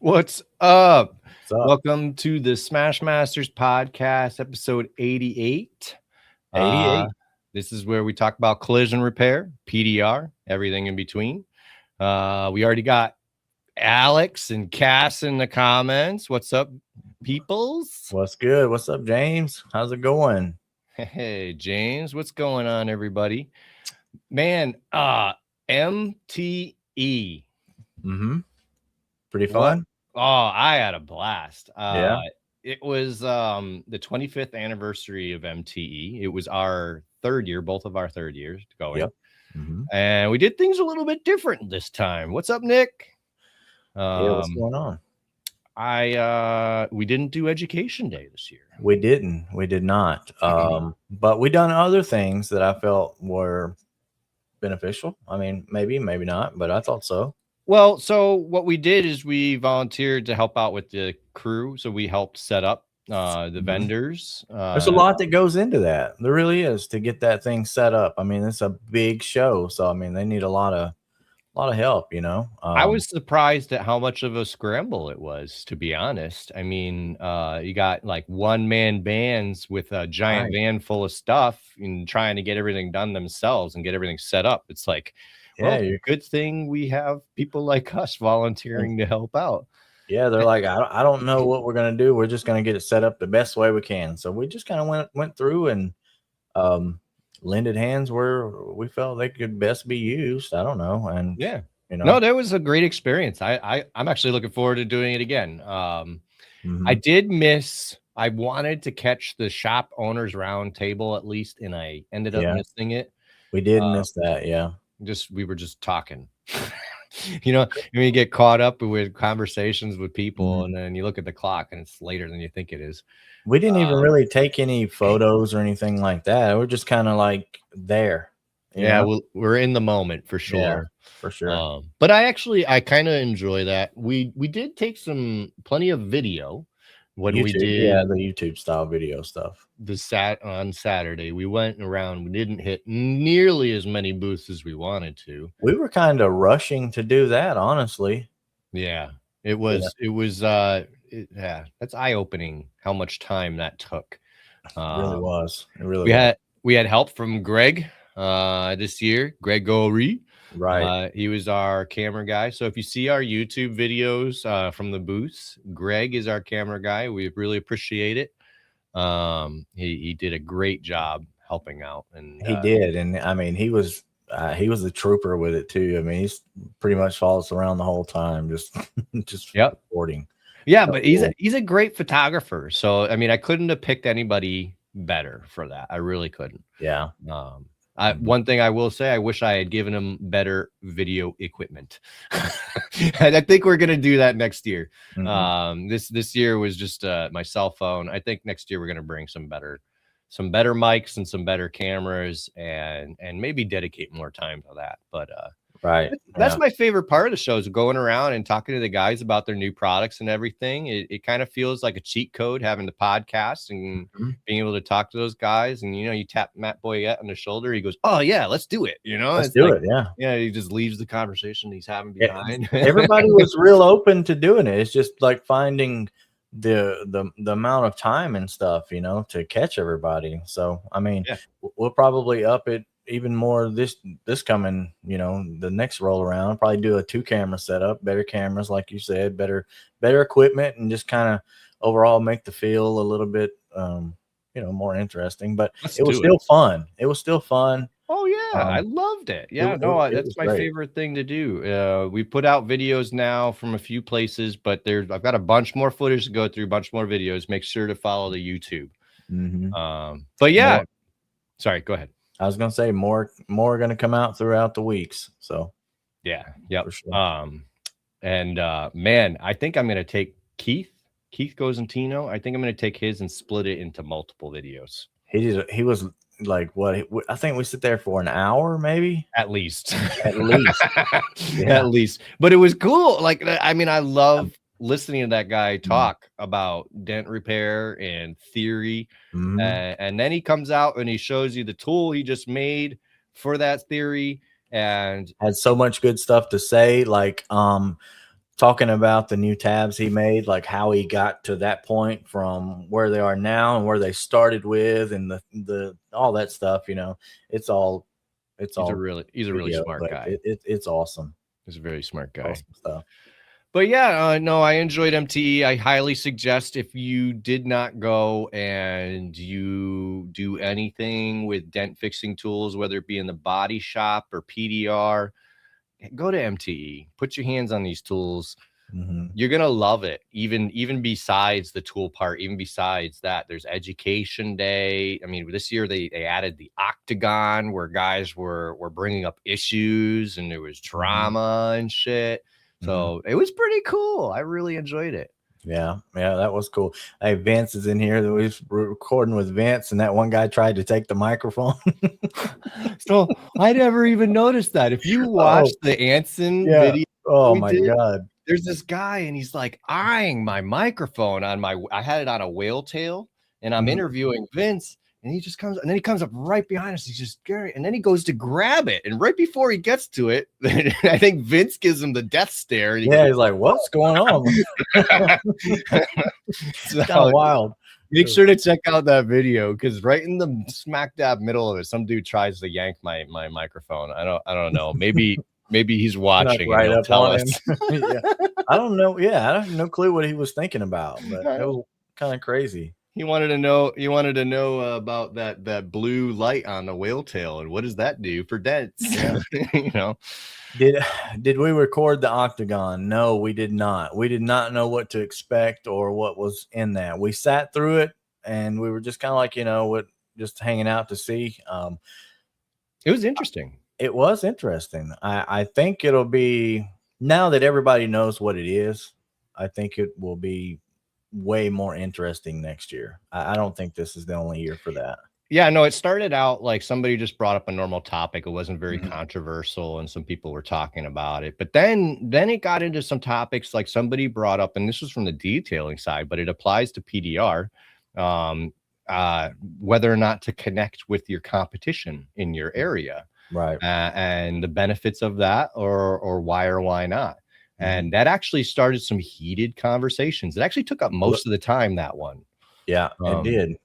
What's up? What's up? Welcome to the Smash Masters podcast, episode 88. 88. This is where we talk about collision repair, PDR, everything in between. We already got Alex and Cass in the comments. What's up, peoples? What's good? What's up, James? How's it going? Hey, James. What's going on, everybody? Man, MTE. Pretty fun. Oh, I had a blast. Yeah. It was the 25th anniversary of MTE. It was our third year, both of our third years going. Yep. And we did things a little bit different this time. What's up, Nick? Yeah, what's going on? We didn't do education day this year. We didn't. We did not. But we done other things that I felt were beneficial. I mean, maybe not, but I thought so. Well, so what we did is we volunteered to help out with the crew. So we helped set up the vendors. There's a lot that goes into that. There really is, to get that thing set up. I mean, it's a big show, so I mean, they need a lot of help, you know. I was surprised at how much of a scramble it was, to be honest. I mean, you got like one-man bands with a giant van full of stuff and trying to get everything done themselves and get everything set up. It's like, well, good thing we have people like us volunteering to help out. Yeah, they're like, I don't know what we're gonna do. We're just gonna get it set up the best way we can. So we just kind of went through and lended hands where we felt they could best be used. I don't know. And yeah, you know, no, that was a great experience. I'm actually looking forward to doing it again. I did miss. I wanted to catch the shop owners round table at least, and I ended up missing it. We did miss that. Yeah. We were just talking. You know, you get caught up with conversations with people, and then you look at the clock and it's later than you think it is. We didn't even really take any photos or anything like that. We're just kind of like there. Yeah, we're in the moment for sure. Yeah, for sure. But I kind of enjoy that. We did take plenty of video when we did the YouTube style video stuff. On Saturday. We went around. We didn't hit nearly as many booths as we wanted to. We were kind of rushing to do that, honestly. Yeah, it was. Yeah. It was. That's eye-opening how much time that took. It really was. It really. We had help from Greg this year. Gregory. Right. He was our camera guy. So if you see our YouTube videos from the booths, Greg is our camera guy. We really appreciate it. He did a great job helping out, and he did. And I mean, he was a trooper with it too. I mean, he's pretty much follows around the whole time, just recording. Yeah, but he's a great photographer. So I mean, I couldn't have picked anybody better for that. I really couldn't. Yeah. One thing I will say, I wish I had given him better video equipment. And I think we're gonna do that next year. This year was just my cell phone. I think next year we're gonna bring some better mics and some better cameras, and maybe dedicate more time to that. But that's my favorite part of the show, is going around and talking to the guys about their new products and everything. It kind of feels like a cheat code, having the podcast and being able to talk to those guys. And you tap Matt Boyette on the shoulder, he goes, "Oh yeah, let's do it." Let's do it. Yeah. He just leaves the conversation he's having behind. Everybody was real open to doing it. It's just like finding the amount of time and stuff, to catch everybody. So I mean, we'll probably up it even more this coming, the next roll around. Probably do a 2-camera setup, better cameras, like you said, better equipment, and just kind of overall make the feel a little bit more interesting. But it was still fun. It was still fun. Oh yeah, I loved it. Yeah, that's my favorite thing to do. We put out videos now from a few places, but I've got a bunch more footage to go through, a bunch more videos. Make sure to follow the YouTube. But yeah, sorry, go ahead. I was gonna say more going to come out throughout the weeks. So yeah, sure. Man, I think I'm gonna take Keith Gozantino. I think I'm gonna take his and split it into multiple videos. He was like, what? I think we sit there for an hour, maybe at least. At least. But it was cool. Like, I mean, I love listening to that guy talk about dent repair and theory, and then he comes out and he shows you the tool he just made for that theory, and had so much good stuff to say. Like talking about the new tabs he made, like how he got to that point from where they are now and where they started with, and the all that stuff. It's all He's a really video, smart but guy. it's awesome. He's a very smart guy. Awesome stuff. But yeah, no, I enjoyed MTE. I highly suggest if you did not go and you do anything with dent fixing tools, whether it be in the body shop or PDR, go to MTE. Put your hands on these tools. You're gonna love it. Even besides the tool part, even besides that, there's education day. I mean, this year they added the octagon where guys were bringing up issues and there was drama and shit. So it was pretty cool. I really enjoyed it. Yeah, that was cool. Hey, Vince is in here. We were recording with Vince, and that one guy tried to take the microphone. So I never even noticed that. If you watch the Anson video, oh my God, there's this guy and he's like eyeing my microphone I had it on a whale tail, and I'm interviewing Vince. And he just comes, and then he comes up right behind us. He's just scary. And then he goes to grab it. And right before he gets to it, I think Vince gives him the death stare. He's like, what's going on? It's kind of wild. Make sure to check out that video, because right in the smack dab middle of it, some dude tries to yank my microphone. I don't know. Maybe he's watching. Right up on him. I don't know. Yeah, I have no clue what he was thinking about, but it was kind of crazy. He wanted to know about that blue light on the whale tail and what does that do for dents? Did we record the octagon? No, we did not. We did not know what to expect or what was in that. We sat through it and we were just kind of like, just hanging out to see. It was interesting. It was interesting. I think it'll be, now that everybody knows what it is, I think it will be way more interesting next year. I don't think this is the only year for that. Yeah, no, it started out like somebody just brought up a normal topic. It wasn't very controversial and some people were talking about it. But then it got into some topics like somebody brought up, and this was from the detailing side, but it applies to PDR, whether or not to connect with your competition in your area. Right. And the benefits of that, or why or why not. And that actually started some heated conversations. It actually took up most of the time, that one. Yeah, it did.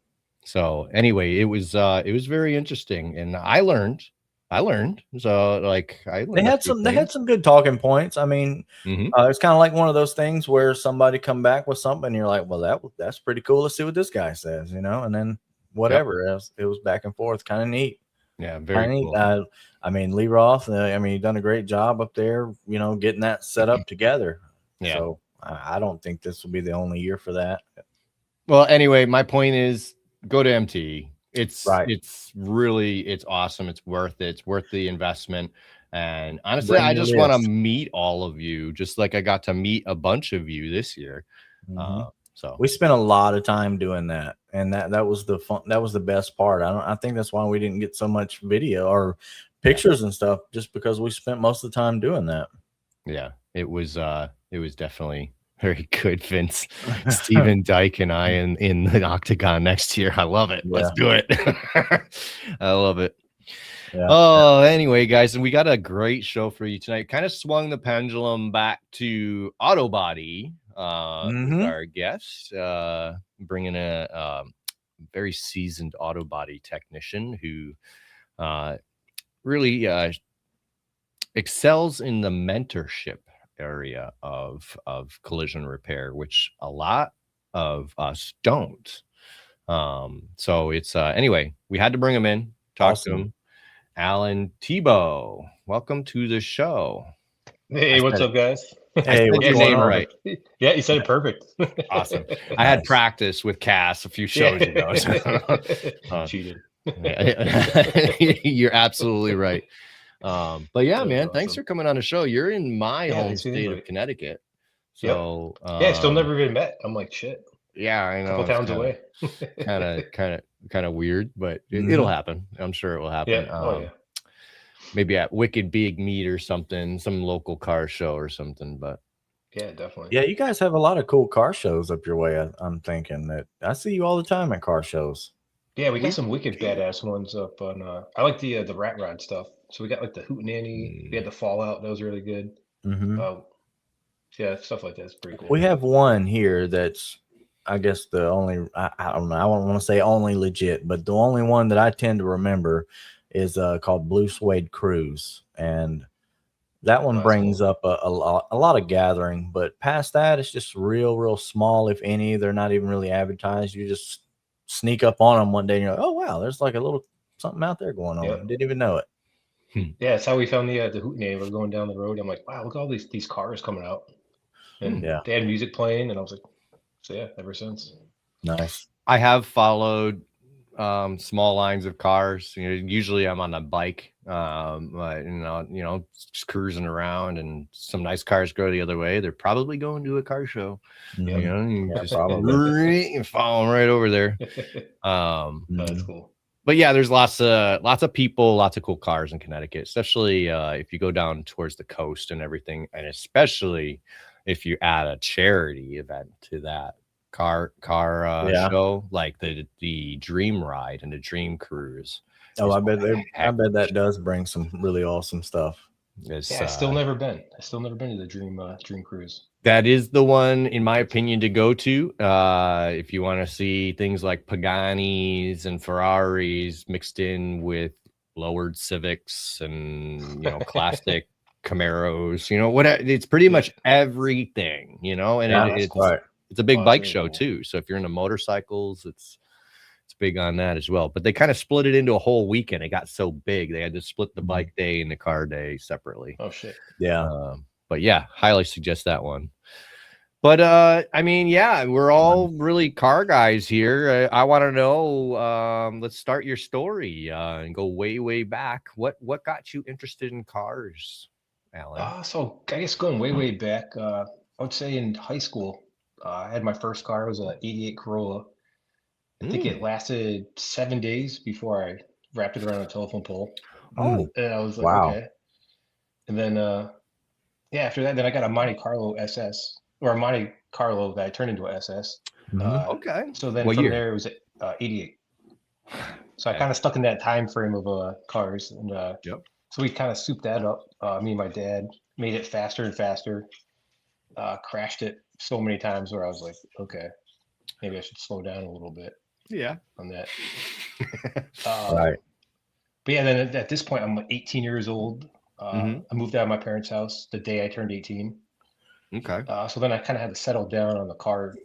So anyway, it was very interesting, and I learned. So like they had some good talking points. I mean, it's kind of like one of those things where somebody come back with something and you're like, well, that's pretty cool. Let's see what this guy says, and then whatever else, it was back and forth, kind of neat. Yeah, very cool. I mean, Lee Roth, he's done a great job up there, getting that set up together. Yeah. So I don't think this will be the only year for that. Well, anyway, my point is go to MTE. It's right. It's awesome. It's worth it. It's worth the investment. And honestly, I just want to meet all of you, just like I got to meet a bunch of you this year. So we spent a lot of time doing that, and that was the fun. That was the best part. I think that's why we didn't get so much video or pictures and stuff, just because we spent most of the time doing that. Yeah, it was definitely very good, Vince. Steven Dyke and I in the octagon next year. I love it. Let's do it. I love it. Yeah. Oh, anyway, guys, and we got a great show for you tonight. Kind of swung the pendulum back to auto body. Our guest, bringing a very seasoned auto body technician who really excels in the mentorship area of collision repair, which a lot of us don't. So it's anyway, we had to bring him in, talk to him. Alan Thibeault, welcome to the show. Hey, what's up, guys? Hey, what's your name right? Yeah, you said it perfect. Awesome. I had practice with Cass a few shows ago. So. Cheated. You're absolutely right. But yeah, man, awesome. Thanks for coming on the show. You're in my home state of Connecticut. So still never even met. I'm like, shit. Yeah, I know. A couple towns away. kind of weird, but it'll happen. I'm sure it will happen. Yeah. maybe at Wicked Big Meat or something, some local car show or something. But yeah, definitely. Yeah, you guys have a lot of cool car shows up your way. I'm thinking that I see you all the time at car shows. Yeah, we got some wicked badass ones up on. I like the rat rod stuff. So we got like the Hootenanny. We had the Fallout. That was really good. Yeah, stuff like that's pretty cool. We have one here that's, I guess, the only, I don't know, I don't want to say only legit, but the only one that I tend to remember is called Blue Suede Cruise. And that one brings cool. up a lot of gathering, but past that, it's just real small, if any. They're not even really advertised. You just sneak up on them one day and you're like, oh, wow, there's like a little something out there going on. Yep. Didn't even know it. Yeah, that's how we found the Hootenanny. We're going down the road. I'm like, wow, look at all these cars coming out. And Yeah. they had music playing, and I was like, so yeah, ever since. Nice. I have followed small lines of cars. Usually I'm on a bike, just cruising around, and some nice cars go the other way. They're probably going to a car show. Mm-hmm. Just probably following right over there. That's cool. But yeah, there's lots of people, lots of cool cars in Connecticut, especially if you go down towards the coast and everything, and especially if you add a charity event to that car show, like the Dream Ride and the Dream Cruise. Oh, I bet that does bring some really awesome stuff. I've still never been to the Dream Cruise. That is the one, in my opinion, to go to if you want to see things like Paganis and Ferraris mixed in with lowered Civics and classic Camaros. Whatever. It's pretty much everything, and it's a big bike show too. So if you're into motorcycles, it's big on that as well. But they kind of split it into a whole weekend. It got so big they had to split the bike day and the car day separately. Oh shit. Yeah. But yeah, highly suggest that one. But we're all really car guys here. I want to know, let's start your story and go way back. What got you interested in cars, Alan? So I guess going way back, I would say in high school, I had my first car. It was an 88 Corolla. I think it lasted 7 days before I wrapped it around a telephone pole. Oh, and I was like, wow. Okay. And then, after that, then I got a Monte Carlo SS, or a Monte Carlo that I turned into an SS. Okay. So then what from year? there, it was 88. So I kind of stuck in that time frame of cars. And so we kind of souped that up. Me and my dad made it faster and faster. Crashed it so many times where I was like, okay, maybe I should slow down a little bit. Yeah. On that. Right. But yeah, then at this point, I'm 18 years old. I moved out of my parents' house the day I turned 18. Okay. So then I kind of had to settle down on the car,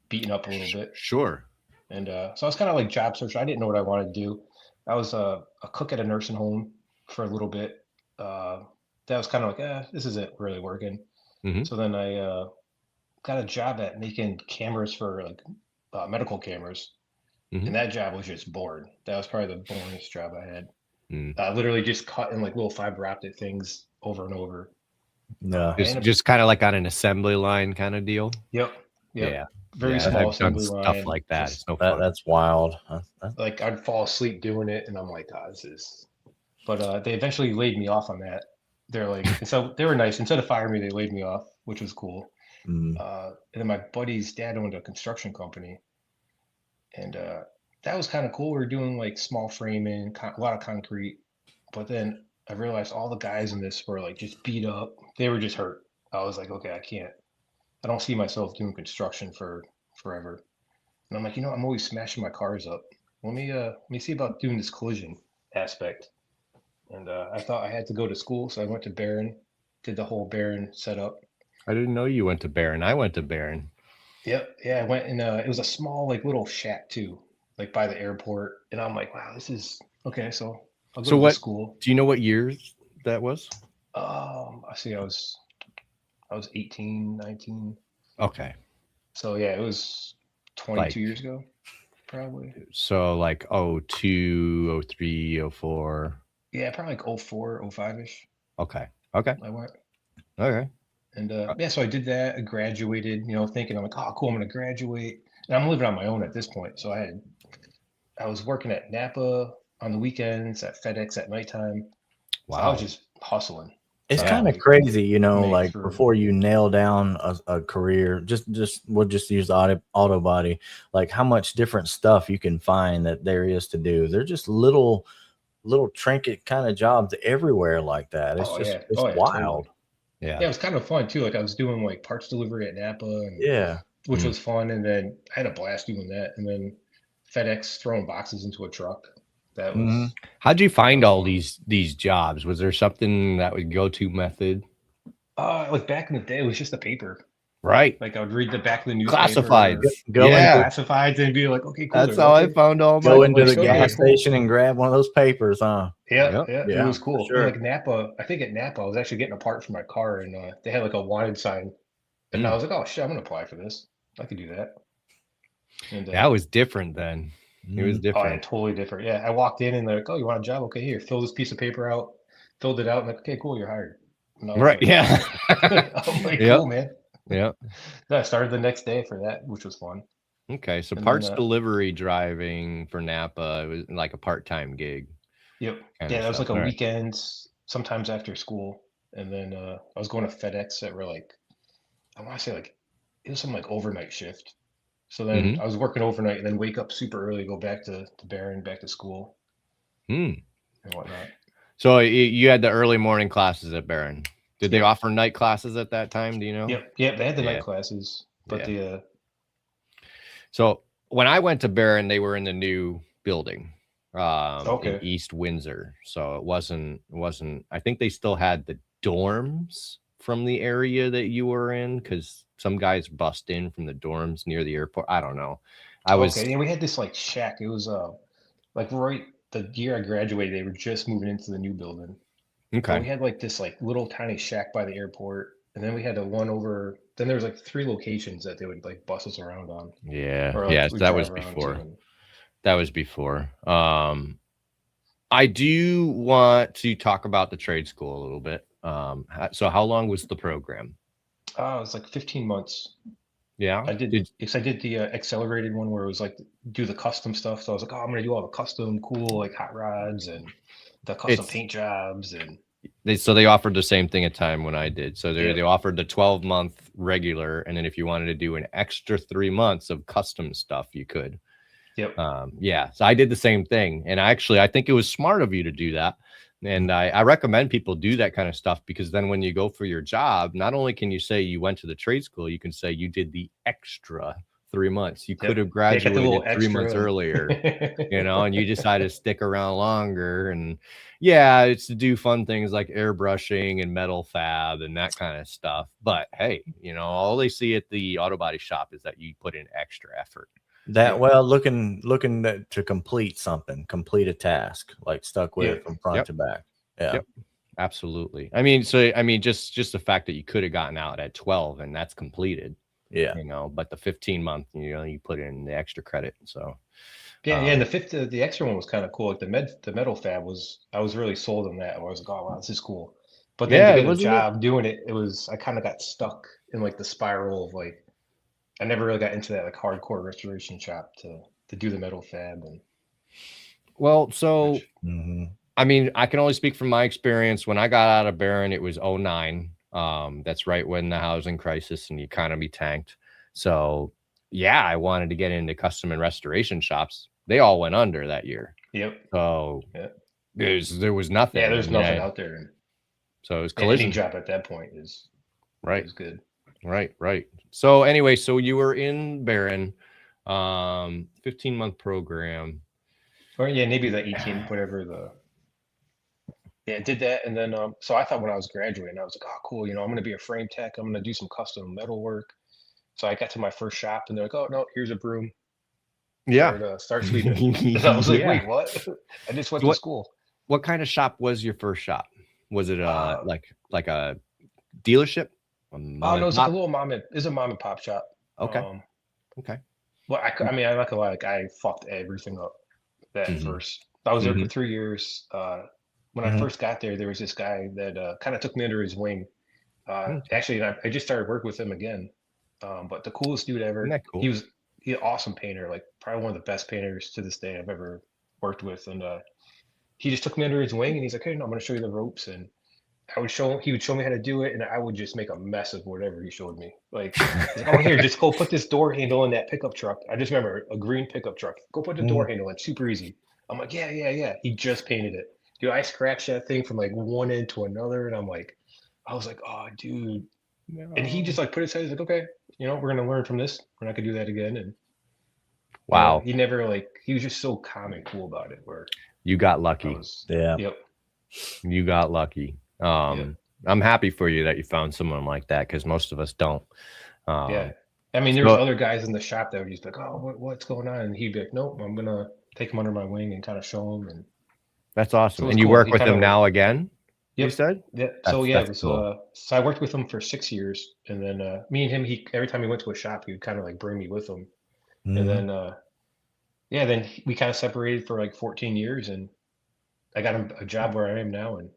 beaten up a little bit. Sure. And so I was kind of like job search. I didn't know what I wanted to do. I was a cook at a nursing home for a little bit. That was kind of like, this isn't really working. So then I got a job at making cameras for like medical cameras. And that job was just boring. That was probably the boringest job I had. Literally just cutting like little fiber optic things over and over. No, just kind of like on an assembly line kind of deal. Yep. Yeah. Very small assembly line. Stuff like that. Just, it's no fun. That's wild. Like I'd fall asleep doing it, and I'm like, this is. But they eventually laid me off on that. They're like, so they were nice. Instead of firing me, they laid me off, which was cool. And then my buddy's dad owned a construction company, and that was kind of cool. We were doing like small framing, a lot of concrete, but then I realized all the guys in this were like just beat up. They were just hurt. I was like, okay, I don't see myself doing construction for forever. And I'm like, I'm always smashing my cars up. Let me see about doing this collision aspect. And I thought I had to go to school, so I went to Barron, did the whole Barron setup. I didn't know you went to Barron. I went to Barron. Yep. Yeah, I went, and it was a small like little shack too, like by the airport. And I'm like, wow, this is okay. So I'll go to school. Do you know what year that was? I see. I was 18, 19. Okay. So yeah, it was 22 years ago, probably. So like 02, 03, 04. Yeah, probably like 04, 05-ish. Okay. I went. Okay. And so I did that. I graduated, thinking I'm like, oh, cool, I'm going to graduate. And I'm living on my own at this point. So I was working at Napa on the weekends, at FedEx at nighttime. Wow. So I was just hustling. It's kind of crazy, like before you nail down a career, we'll just use auto body, like how much different stuff you can find that there is to do. They're just little trinket kind of jobs everywhere like that. It's wild. Totally. Yeah, it was kind of fun too. Like I was doing like parts delivery at Napa, and Yeah. which was fun. And then I had a blast doing that. And then FedEx throwing boxes into a truck. That was. How'd you find all fun. these jobs? Was there something that would go-to method? Like back in the day, it was just the paper. Right. Like I would read the back of the newspaper. Classifieds. Go Yeah. into Classifieds and be like, okay, cool. That's how I found all my. go into the okay, gas cool. station and grab one of those papers, huh? Yeah, Yep. it was cool. Sure. Like Napa, I think at Napa, I was actually getting a part for my car, and they had like a wanted sign, and I was like, oh shit, I'm gonna apply for this. I could do that. And That was different then. It was oh, yeah, different. totally different. Yeah, I walked in and they're like, oh, you want a job? Okay, here, fill this piece of paper out. Filled it out, and like, okay, cool, you're hired. And I was Right. like, Yeah. I'm like, Yep. cool, man. Yeah. I started the next day for that, which was fun. Okay, so And parts then, delivery driving for Napa, it was like a part-time gig. Yep. kinda Yeah, that was stuff. like a All right. weekend, sometimes after school. And then I was going to FedEx that were like, I want to say like, it was some like overnight shift. So then I was working overnight and then wake up super early, go back to Barron, back to school and whatnot. So you had the early morning classes at Barron. Did they Yep. offer night classes at that time? Do you know? Yep. They had the Yeah. night classes, but Yeah. So when I went to Barron, they were in the new building in East Windsor. So it wasn't, I think they still had the dorms from the area that you were in, because some guys bust in from the dorms near the airport. I don't know. yeah, we had this like shack. It was like right the year I graduated, they were just moving into the new building. Okay. And we had like this like little tiny shack by the airport, and then we had a one over. Then there was like 3 locations that they would like bus us around on. Yeah. Or, like, Yes, we'd that drive was around before. to. That was before. I do want to talk about the trade school a little bit. So how long was the program? It was like 15 months. Yeah. I did the accelerated one where it was like do the custom stuff. So I was like, oh, I'm gonna do all the custom cool like hot rods and the custom paint jobs. And they offered the same thing at time when I did. So they offered the 12-month regular, and then if you wanted to do an extra 3 months of custom stuff, you could. Yep. Yeah. So I did the same thing, and I think it was smart of you to do that. And I recommend people do that kind of stuff, because then when you go for your job, not only can you say you went to the trade school, you can say you did the extra 3 months. You could have graduated 3 months earlier, and you decided to stick around longer. And yeah, it's to do fun things like airbrushing and metal fab and that kind of stuff. But hey, all they see at the auto body shop is that you put in extra effort. Well, looking to complete a task, like stuck with it from front to back. Yeah. Yep. Absolutely. I mean, just the fact that you could have gotten out at 12 and that's completed. Yeah. But the 15-month, you put in the extra credit. So and the extra one was kind of cool. Like the metal fab I was really sold on that. I was like, oh wow, this is cool. But then to get a job doing it, I kind of got stuck in like the spiral of like, I never really got into that like hardcore restoration shop to do the metal fab. And I mean, I can only speak from my experience. When I got out of Barron, it was 2009. That's right when the housing crisis and the economy tanked. So yeah, I wanted to get into custom and restoration shops. They all went under that year. Yep. So there was nothing. Yeah, there's nothing out there. So it was collision. Any job at that point is good. Right. So anyway, so you were in Barron, 15-month program. Or maybe the 18, whatever did that. And then, so I thought when I was graduating, I was like, oh, cool. I'm going to be a frame tech. I'm going to do some custom metal work. So I got to my first shop and they're like, oh no, here's a broom. Yeah. Start sweeping. And I was like, wait, what? I just went to school. What kind of shop was your first shop? Was it like a dealership? No, it's like a little mom and pop shop. Okay. Okay. Well, I mean, I'm not gonna lie, like I fucked everything up first. I was there for 3 years. When I first got there was this guy that kind of took me under his wing. Actually, I just started working with him again. But the coolest dude ever. Isn't that cool? He was an awesome painter, like probably one of the best painters to this day I've ever worked with. And he just took me under his wing and he's like, hey, no, I'm gonna show you the ropes. And he would show me how to do it, and I would just make a mess of whatever he showed me. Like, oh, here, just go put this door handle in that pickup truck. I just remember a green pickup truck. Go put the door handle in, super easy. I'm like, yeah. He just painted it. Dude, I scratched that thing from like one end to another, and I'm like, I was like, oh, dude. No. And he just like put his head, he's like, okay, we're gonna learn from this. We're not gonna do that again. And Wow. he never he was just so calm and cool about it. Where you got lucky. Yep. You got lucky. I'm happy for you that you found someone like that, because most of us don't. Yeah. I mean, there's other guys in the shop that would just be like, oh, what's going on? And he'd be like, nope, I'm gonna take him under my wing and kind of show him. And that's awesome. So and you cool. work with him now again? Yep. You said? Yeah. So so I worked with him for 6 years, and then me and him, every time he went to a shop, he would kind of like bring me with him. And then then we kind of separated for like 14 years, and I got him a job where I am now, and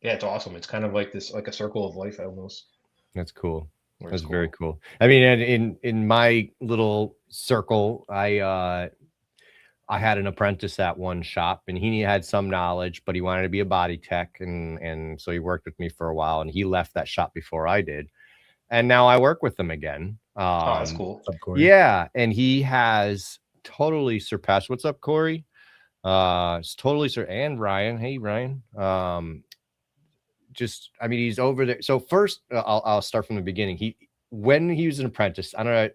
it's awesome. It's kind of like this, like a circle of life almost. That's cool. That's cool. Very cool. I mean, in my little circle, I had an apprentice at one shop, and he had some knowledge, but he wanted to be a body tech, and so he worked with me for a while, and he left that shop before I did, and now I work with him again. Oh, that's cool. Yeah, and he has totally surpassed. What's up, Corey? It's totally and Ryan. Hey, Ryan. Just, I mean, he's over there. So first, I'll start from the beginning. When he was an apprentice, I don't know,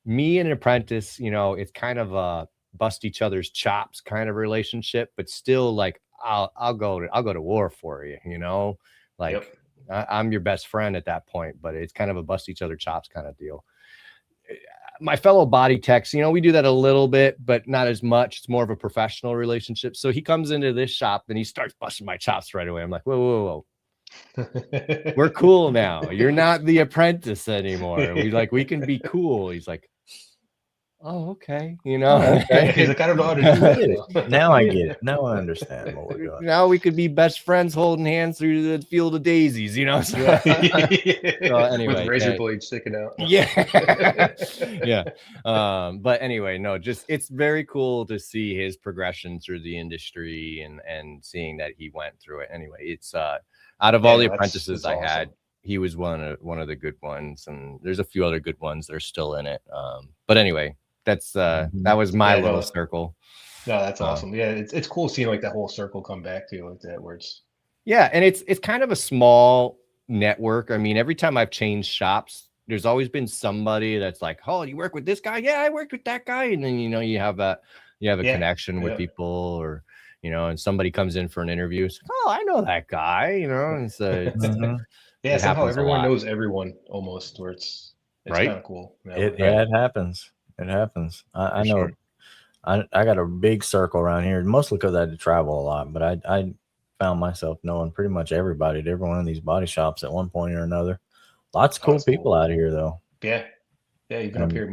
me and an apprentice, it's kind of a bust each other's chops kind of relationship, but still, like, I'll go to war for you, like I'm your best friend at that point, but it's kind of a bust each other chops kind of deal. My fellow body techs, we do that a little bit, but not as much. It's more of a professional relationship. So he comes into this shop and he starts busting my chops right away. I'm like, whoa. We're cool now. You're not the apprentice anymore. We can be cool. He's like, oh, okay. Okay. He's like, I don't know how to do it. Now I get it. Now I understand what we're doing. Now we could be best friends holding hands through the field of daisies, So, so anyway, with razor blades sticking out. Yeah. But anyway, no, just, it's very cool to see his progression through the industry and seeing that he went through it. Anyway, it's out of all the apprentices I had, he was one of the good ones, and there's a few other good ones that are still in it. But anyway, that's that was my little circle. No, that's awesome. Yeah, it's cool seeing like that whole circle come back to you like that, where it's and it's kind of a small network. I mean, every time I've changed shops, there's always been somebody that's like, oh, you work with this guy? Yeah, I worked with that guy. And then you have a connection with people, or and somebody comes in for an interview. It's like, oh, I know that guy, and so it's, somehow everyone knows everyone almost, where it's right? kind of cool. It happens. It happens. I know. Sure. I got a big circle around here, mostly because I had to travel a lot, but I found myself knowing pretty much everybody at every one of these body shops at one point or another. Lots of cool people out here, though. Yeah. Even up here,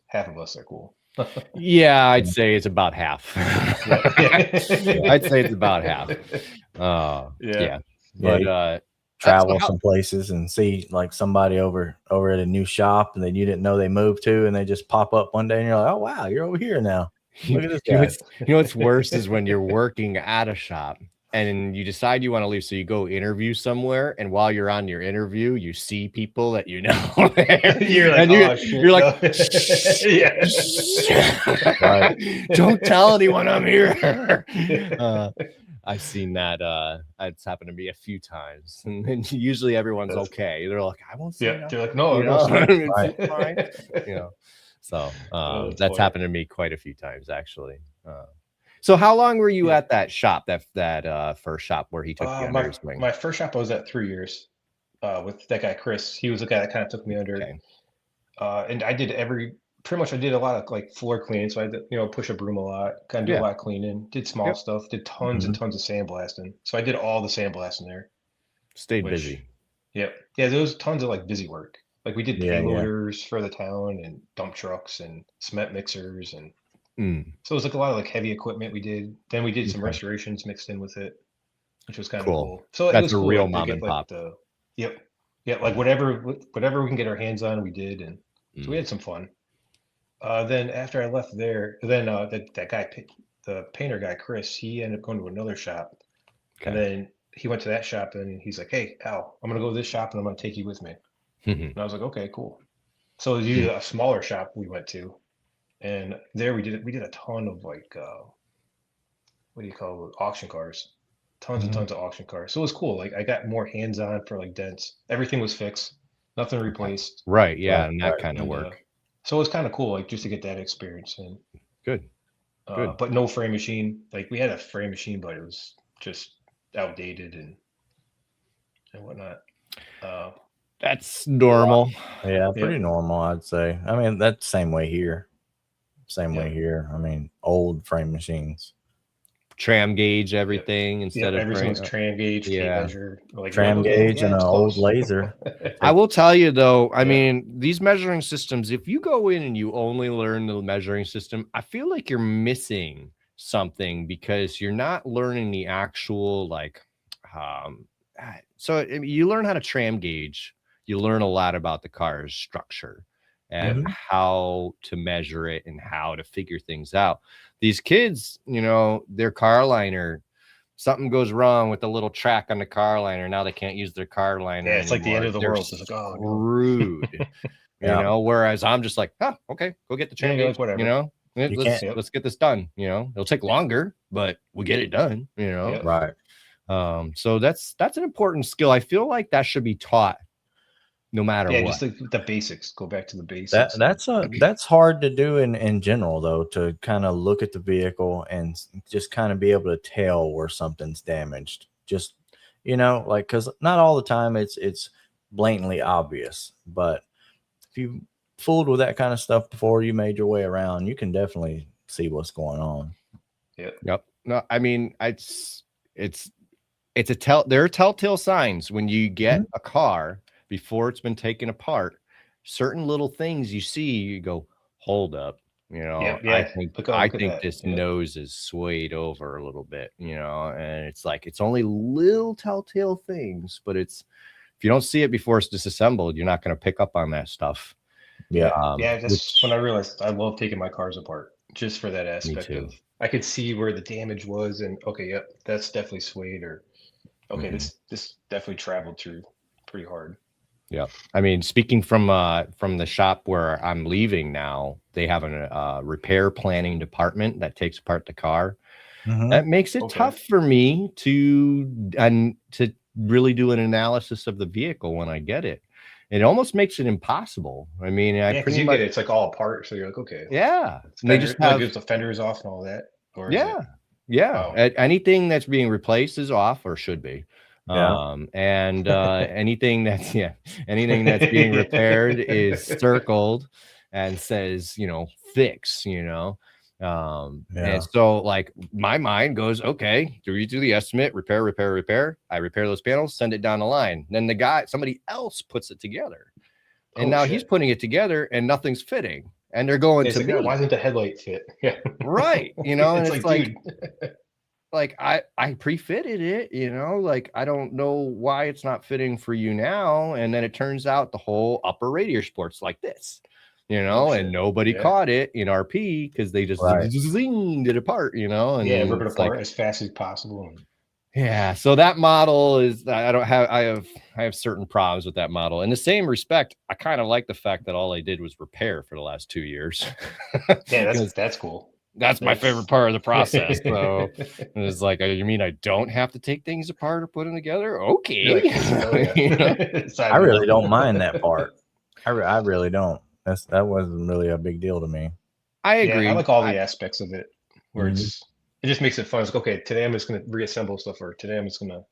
half of us are cool. Yeah, I'd say it's about half. I'd say it's about half. But travel some places and see like somebody over at a new shop and then you didn't know they moved to, and they just pop up one day and you're like, oh wow, you're over here now. Look at this guy. What's worse is when you're working at a shop and you decide you want to leave, so you go interview somewhere, and while you're on your interview, you see people that you know. You're like, right. Don't tell anyone I'm here. I've seen that. It's happened to me a few times, and usually everyone's okay. They're like, I won't say. Yeah, they're like, no, it's fine. So that's happened to me quite a few times, actually. So how long were you at that shop, that first shop where he took you under his wing? My first shop I was at 3 years with that guy, Chris. He was the guy that kind of took me under. Okay. And I did I did a lot of like floor cleaning. So I did, push a broom a lot, kind of do a lot of cleaning, did small stuff, did tons and tons of sandblasting. So I did all the sandblasting there. Stayed busy. Yep. Yeah, there was tons of like busy work. Like we did payloaders for the town and dump trucks and cement mixers, and so it was like a lot of like heavy equipment we did. Then we did some restorations mixed in with it, which was kind of cool. So that's it was a cool, real mom and pop. Like whatever we can get our hands on, we did, and so we had some fun. Then after I left there, then that guy, the painter guy, Chris, he ended up going to another shop, and then he went to that shop, and he's like, "Hey, Al, I'm gonna go to this shop, and I'm gonna take you with me." And I was like, "Okay, cool." So it was a smaller shop we went to, and there we did a ton of like what do you call it, auction cars, tons and tons of auction cars. So it was cool. Like I got more hands-on for like dents. Everything was fixed, nothing replaced. Right. Yeah. And that kind of work. So it was kind of cool, like just to get that experience. And Good. But no frame machine. Like we had a frame machine, but it was just outdated and whatnot. That's normal. Yeah, pretty normal, I'd say. I mean, that's same way here. Same way here. I mean, old frame machines. Tram gauge everything instead of everything was tram gauge, measure, like tram gauge and an old laser. I will tell you though, I mean, these measuring systems, if you go in and you only learn the measuring system, I feel like you're missing something because you're not learning the actual so you learn how to tram gauge, you learn a lot about the car's structure and how to measure it and how to figure things out. These kids, you know, their car liner, something goes wrong with the little track on the car liner. Now they can't use their car liner. Yeah, it's anymore. like the end of the world. It's like, oh, rude. You know, whereas I'm just like, oh, okay, go get the tram gauge, whatever. You know, let's get this done. You know, it'll take longer, but we get it done, you know. Right. So that's an important skill. I feel like that should be taught no matter what. Just the basics. Go back to the basics. That's hard to do in general though, to kind of look at the vehicle and just kind of be able to tell where something's damaged. Just, you know, like, because not all the time it's blatantly obvious, but if you fooled with that kind of stuff before you made your way around, you can definitely see what's going on. Yep. No, I mean, there are telltale signs when you get a car before it's been taken apart. Certain little things you see, you go, hold up, you know. I think this nose is swayed over a little bit, you know, and it's like it's only little telltale things, but if you don't see it before it's disassembled, you're not going to pick up on that stuff. That's when I realized I love taking my cars apart just for that aspect of I could see where the damage was and that's definitely swayed, or this definitely traveled through pretty hard. Yeah. I mean, speaking from the shop where I'm leaving now, they have a repair planning department that takes apart the car. That makes it tough for me to really do an analysis of the vehicle when I get it. It almost makes it impossible. I mean, because you get it, it's like all apart, so you're like, okay. Yeah. They just have the fenders off and all that. Or anything that's being replaced is off or should be. And anything that's being repaired is circled and says, you know, fix, you know. And so like my mind goes, okay, do we do the estimate, repair? I repair those panels, send it down the line. Then somebody else puts it together. And now he's putting it together and nothing's fitting. And they're going to me. Why doesn't the headlight fit? Yeah. Right. You know, and it's like like I pre-fitted it, you know, like I don't know why it's not fitting for you now. And then it turns out the whole upper radiator support's like this, you know, and nobody caught it in RP because they just zinged it apart, you know, and rip it apart as fast as possible. Yeah, so that model is I have certain problems with that model. In the same respect, I kind of like the fact that all I did was repair for the last 2 years. Yeah, that's cool. That's my favorite part of the process. So it's like, you mean I don't have to take things apart or put them together? Okay. You know? I really don't mind that part. I really don't. That wasn't really a big deal to me. I agree. I like all the aspects of it where it just makes it fun. It's like, okay, today I'm just going to reassemble stuff, or today I'm just going to,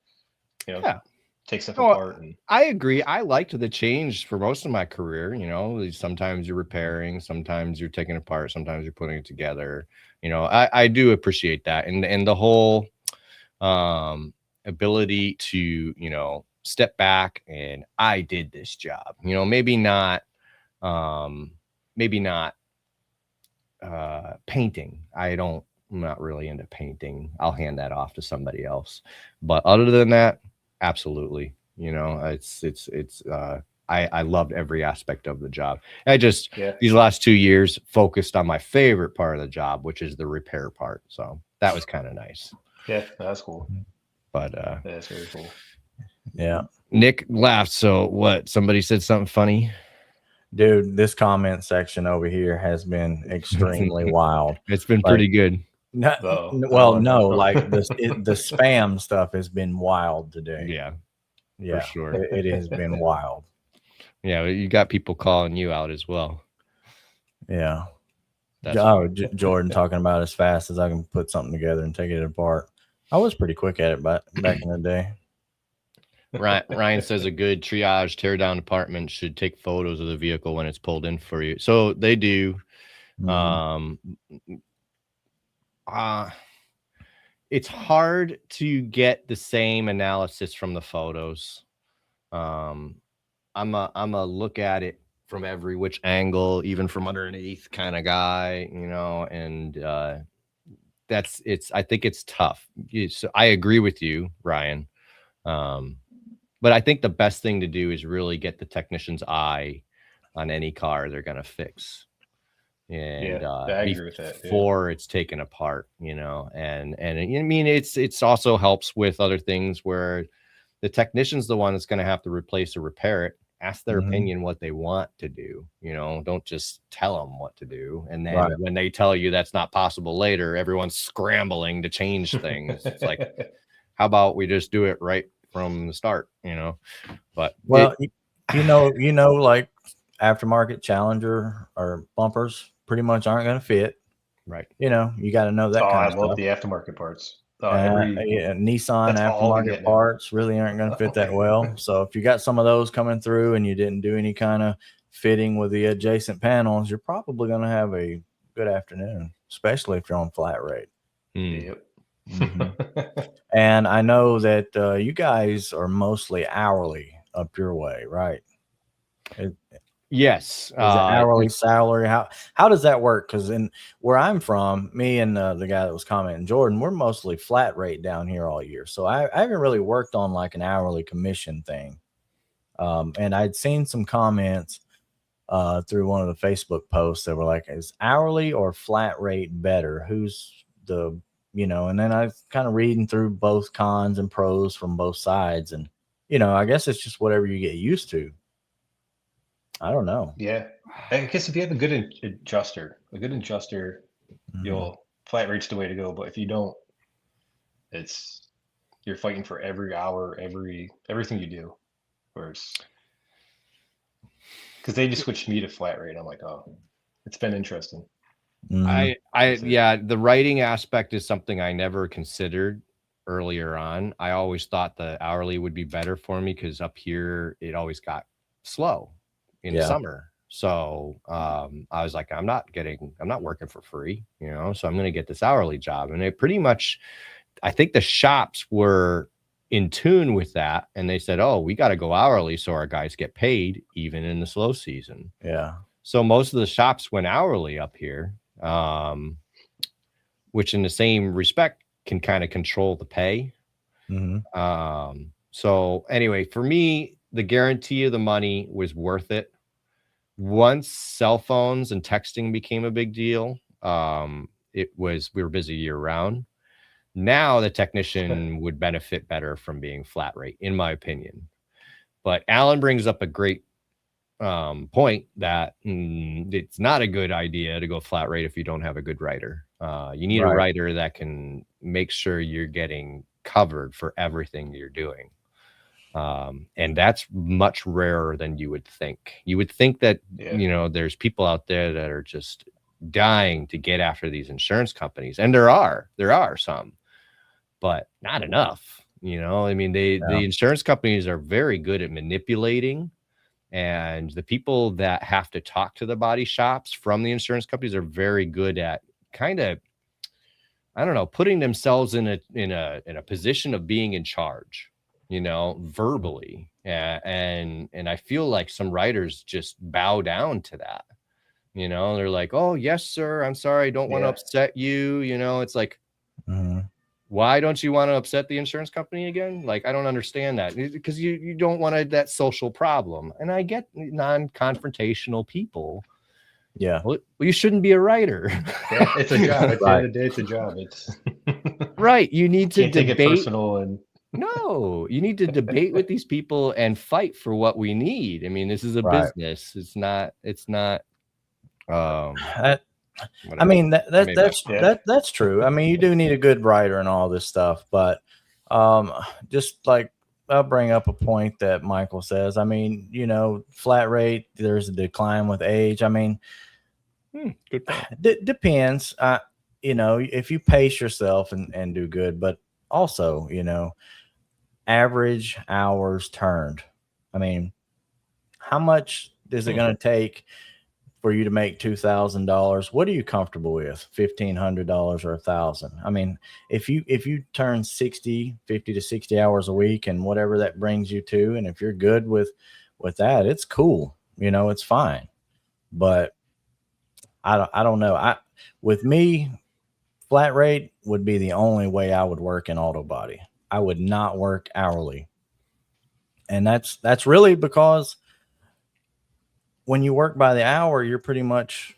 you know, take stuff apart. And I agree. I liked the change for most of my career. You know, sometimes you're repairing, sometimes you're taking it apart, sometimes you're putting it together. You know, I do appreciate that, and the whole ability to, you know, step back and I did this job. You know, maybe not painting. I'm not really into painting. I'll hand that off to somebody else. But other than that, absolutely. You know, I loved every aspect of the job. I just these last 2 years focused on my favorite part of the job, which is the repair part. So that was kind of nice. Yeah, that's cool. But that's very cool. Yeah. Nick laughed. So what? Somebody said something funny? Dude, this comment section over here has been extremely wild. It's been pretty good. No, well, no, like the spam stuff has been wild today. Yeah, for sure. It has been wild. Yeah, you got people calling you out as well. Yeah. Jordan talking about as fast as I can put something together and take it apart. I was pretty quick at it back in the day. Ryan says a good triage tear down department should take photos of the vehicle when it's pulled in for you. So they do. It's hard to get the same analysis from the photos. I'm a look at it from every which angle, even from underneath kind of guy, and I think it's tough. So I agree with you, Ryan. But I think the best thing to do is really get the technician's eye on any car they're going to fix. And I agree with that. Before it's taken apart, and I mean, it's also helps with other things where the technician's the one that's going to have to replace or repair it. Ask their opinion what they want to do. Don't just tell them what to do. And then when they tell you that's not possible later, everyone's scrambling to change things. It's like, how about we just do it right from the start? But like aftermarket Challenger or bumpers pretty much aren't going to fit. Right. You got to know that kind of stuff. I love the aftermarket parts. Nissan aftermarket parts really aren't going to fit that well. So if you got some of those coming through and you didn't do any kind of fitting with the adjacent panels, you're probably going to have a good afternoon, especially if you're on flat rate. Yep. And I know that you guys are mostly hourly up your way, right? Yes. Hourly salary. How does that work? Because in where I'm from, me and the guy that was commenting, Jordan, we're mostly flat rate down here all year. So I haven't really worked on like an hourly commission thing. And I'd seen some comments through one of the Facebook posts that were like, is hourly or flat rate better? Who's the, and then I was kind of reading through both cons and pros from both sides. And, I guess it's just whatever you get used to. I don't know. Yeah. I guess if you have a good adjuster, you'll flat rate's the way to go. But if you don't, you're fighting for every hour, everything you do. Because they just switched me to flat rate. I'm like, oh, it's been interesting. The writing aspect is something I never considered earlier on. I always thought the hourly would be better for me because up here it always got slow in the summer. So I was like, I'm not working for free, so I'm going to get this hourly job. And it pretty much, I think the shops were in tune with that. And they said, oh, we got to go hourly so our guys get paid even in the slow season. Yeah. So most of the shops went hourly up here, which in the same respect can kind of control the pay. So anyway, for me, the guarantee of the money was worth it. Once cell phones and texting became a big deal, we were busy year round. Now the technician would benefit better from being flat rate, in my opinion. But Alan brings up a great point that it's not a good idea to go flat rate if you don't have a good writer. You need a writer that can make sure you're getting covered for everything you're doing. And that's much rarer than you would think. You would think that, there's people out there that are just dying to get after these insurance companies. And there are some, but not enough, I mean, the insurance companies are very good at manipulating, and the people that have to talk to the body shops from the insurance companies are very good at kind of, I don't know, putting themselves in a position of being in charge, verbally. And I feel like some writers just bow down to that. They're like, oh, yes, sir. I'm sorry. I don't want to upset you. It's like, why don't you want to upset the insurance company again? Like, I don't understand that, because you don't want that social problem. And I get non-confrontational people. Yeah. Well, you shouldn't be a writer. Yeah, it's a job. At the end of the day, it's a job. It's right. You need to debate. Take it personal and no, you need to debate with these people and fight for what we need. I mean, this is a business. It's not. I mean, that's true. I mean, you do need a good writer and all this stuff, but just like I'll bring up a point that Michael says. I mean, you know, flat rate, there's a decline with age. I mean, good point. Depends. You know, if you pace yourself and do good, but also, you know, average hours turned. I mean, how much is it going to take for you to make $2,000? What are you comfortable with? $1,500 or $1,000? I mean, if you turn 50 to 60 hours a week and whatever that brings you to, and if you're good with that, it's cool. You know, it's fine. But I don't know. With me, flat rate would be the only way I would work in auto body. I would not work hourly. And that's really because when you work by the hour, you're pretty much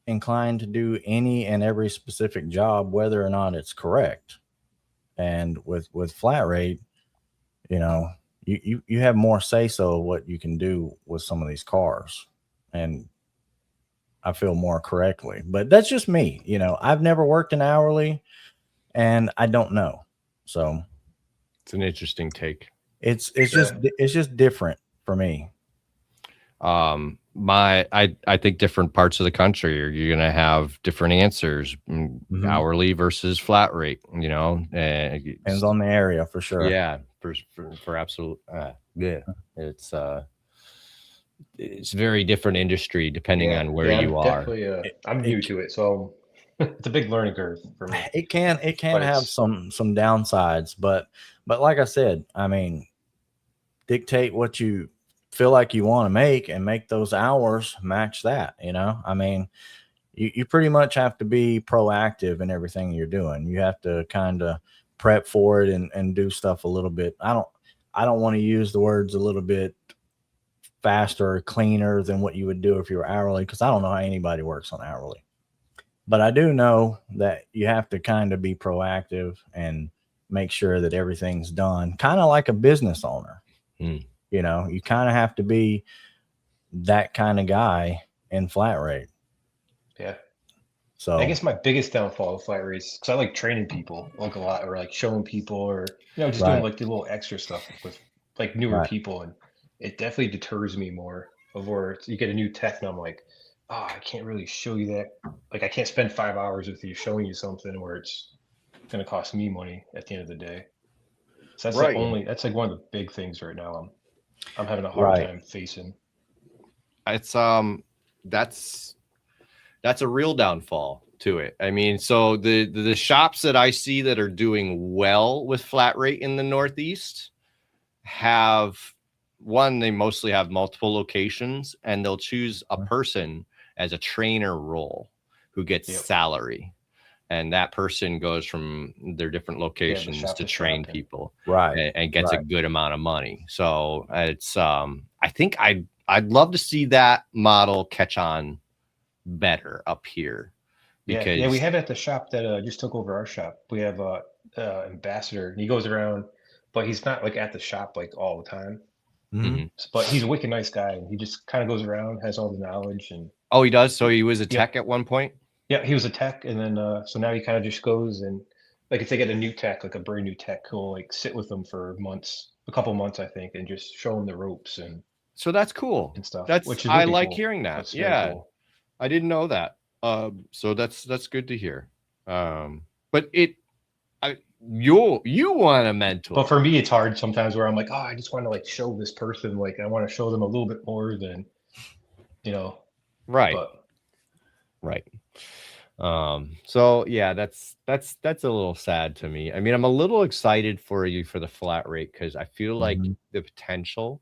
inclined to do any and every specific job, whether or not it's correct. And with flat rate, you know, you have more say so of what you can do with some of these cars. And I feel more correctly, but that's just me. You know, I've never worked an hourly and I don't know. So it's an interesting take. It's just different for me. I think different parts of the country you're going to have different answers, hourly versus flat rate, you know, depends on the area for sure. Yeah. For absolute. Yeah. It's very different industry depending on where you are. I'm new to it, so it's a big learning curve for me. It can have some downsides, but like I said, I mean, dictate what you feel like you want to make and make those hours match that. You know, I mean, you pretty much have to be proactive in everything you're doing. You have to kind of prep for it and do stuff a little bit. I don't want to use the words a little bit faster or cleaner than what you would do if you were hourly, because I don't know how anybody works on hourly. But I do know that you have to kind of be proactive and make sure that everything's done, kind of like a business owner. You know, you kind of have to be that kind of guy in flat rate. Yeah. So I guess my biggest downfall of flat rates, because I like training people like a lot, or like showing people, or, you know, just doing like the little extra stuff with like newer people. And it definitely deters me more of where you get a new tech and I'm like, oh, I can't really show you that. Like, I can't spend 5 hours with you showing you something where it's going to cost me money at the end of the day. So that's that's like one of the big things right now I'm having a hard time facing. It's that's a real downfall to it. I mean, so the shops that I see that are doing well with flat rate in the Northeast have they mostly have multiple locations, and they'll choose a person as a trainer role who gets salary. And that person goes from their different locations to train people, and gets a good amount of money. So it's I think I'd love to see that model catch on better up here. Because we have it at the shop that just took over our shop. We have a ambassador, and he goes around, but he's not like at the shop like all the time. But he's a wicked nice guy, and he just kind of goes around, has all the knowledge. And he does. So he was a tech at one point. Yeah, he was a tech, and then so now he kind of just goes and, like, if they get a new tech, like a brand new tech, he'll like sit with them for a couple months, I think, and just show them the ropes. And so that's cool and stuff. I like hearing that. That's cool. I didn't know that. So that's good to hear. But you want a mentor. But for me, it's hard sometimes where I'm like, oh, I just want to like show this person, like I want to show them a little bit more than, you know. Right. So yeah, that's a little sad to me. I mean, I'm a little excited for you for the flat rate, because I feel like the potential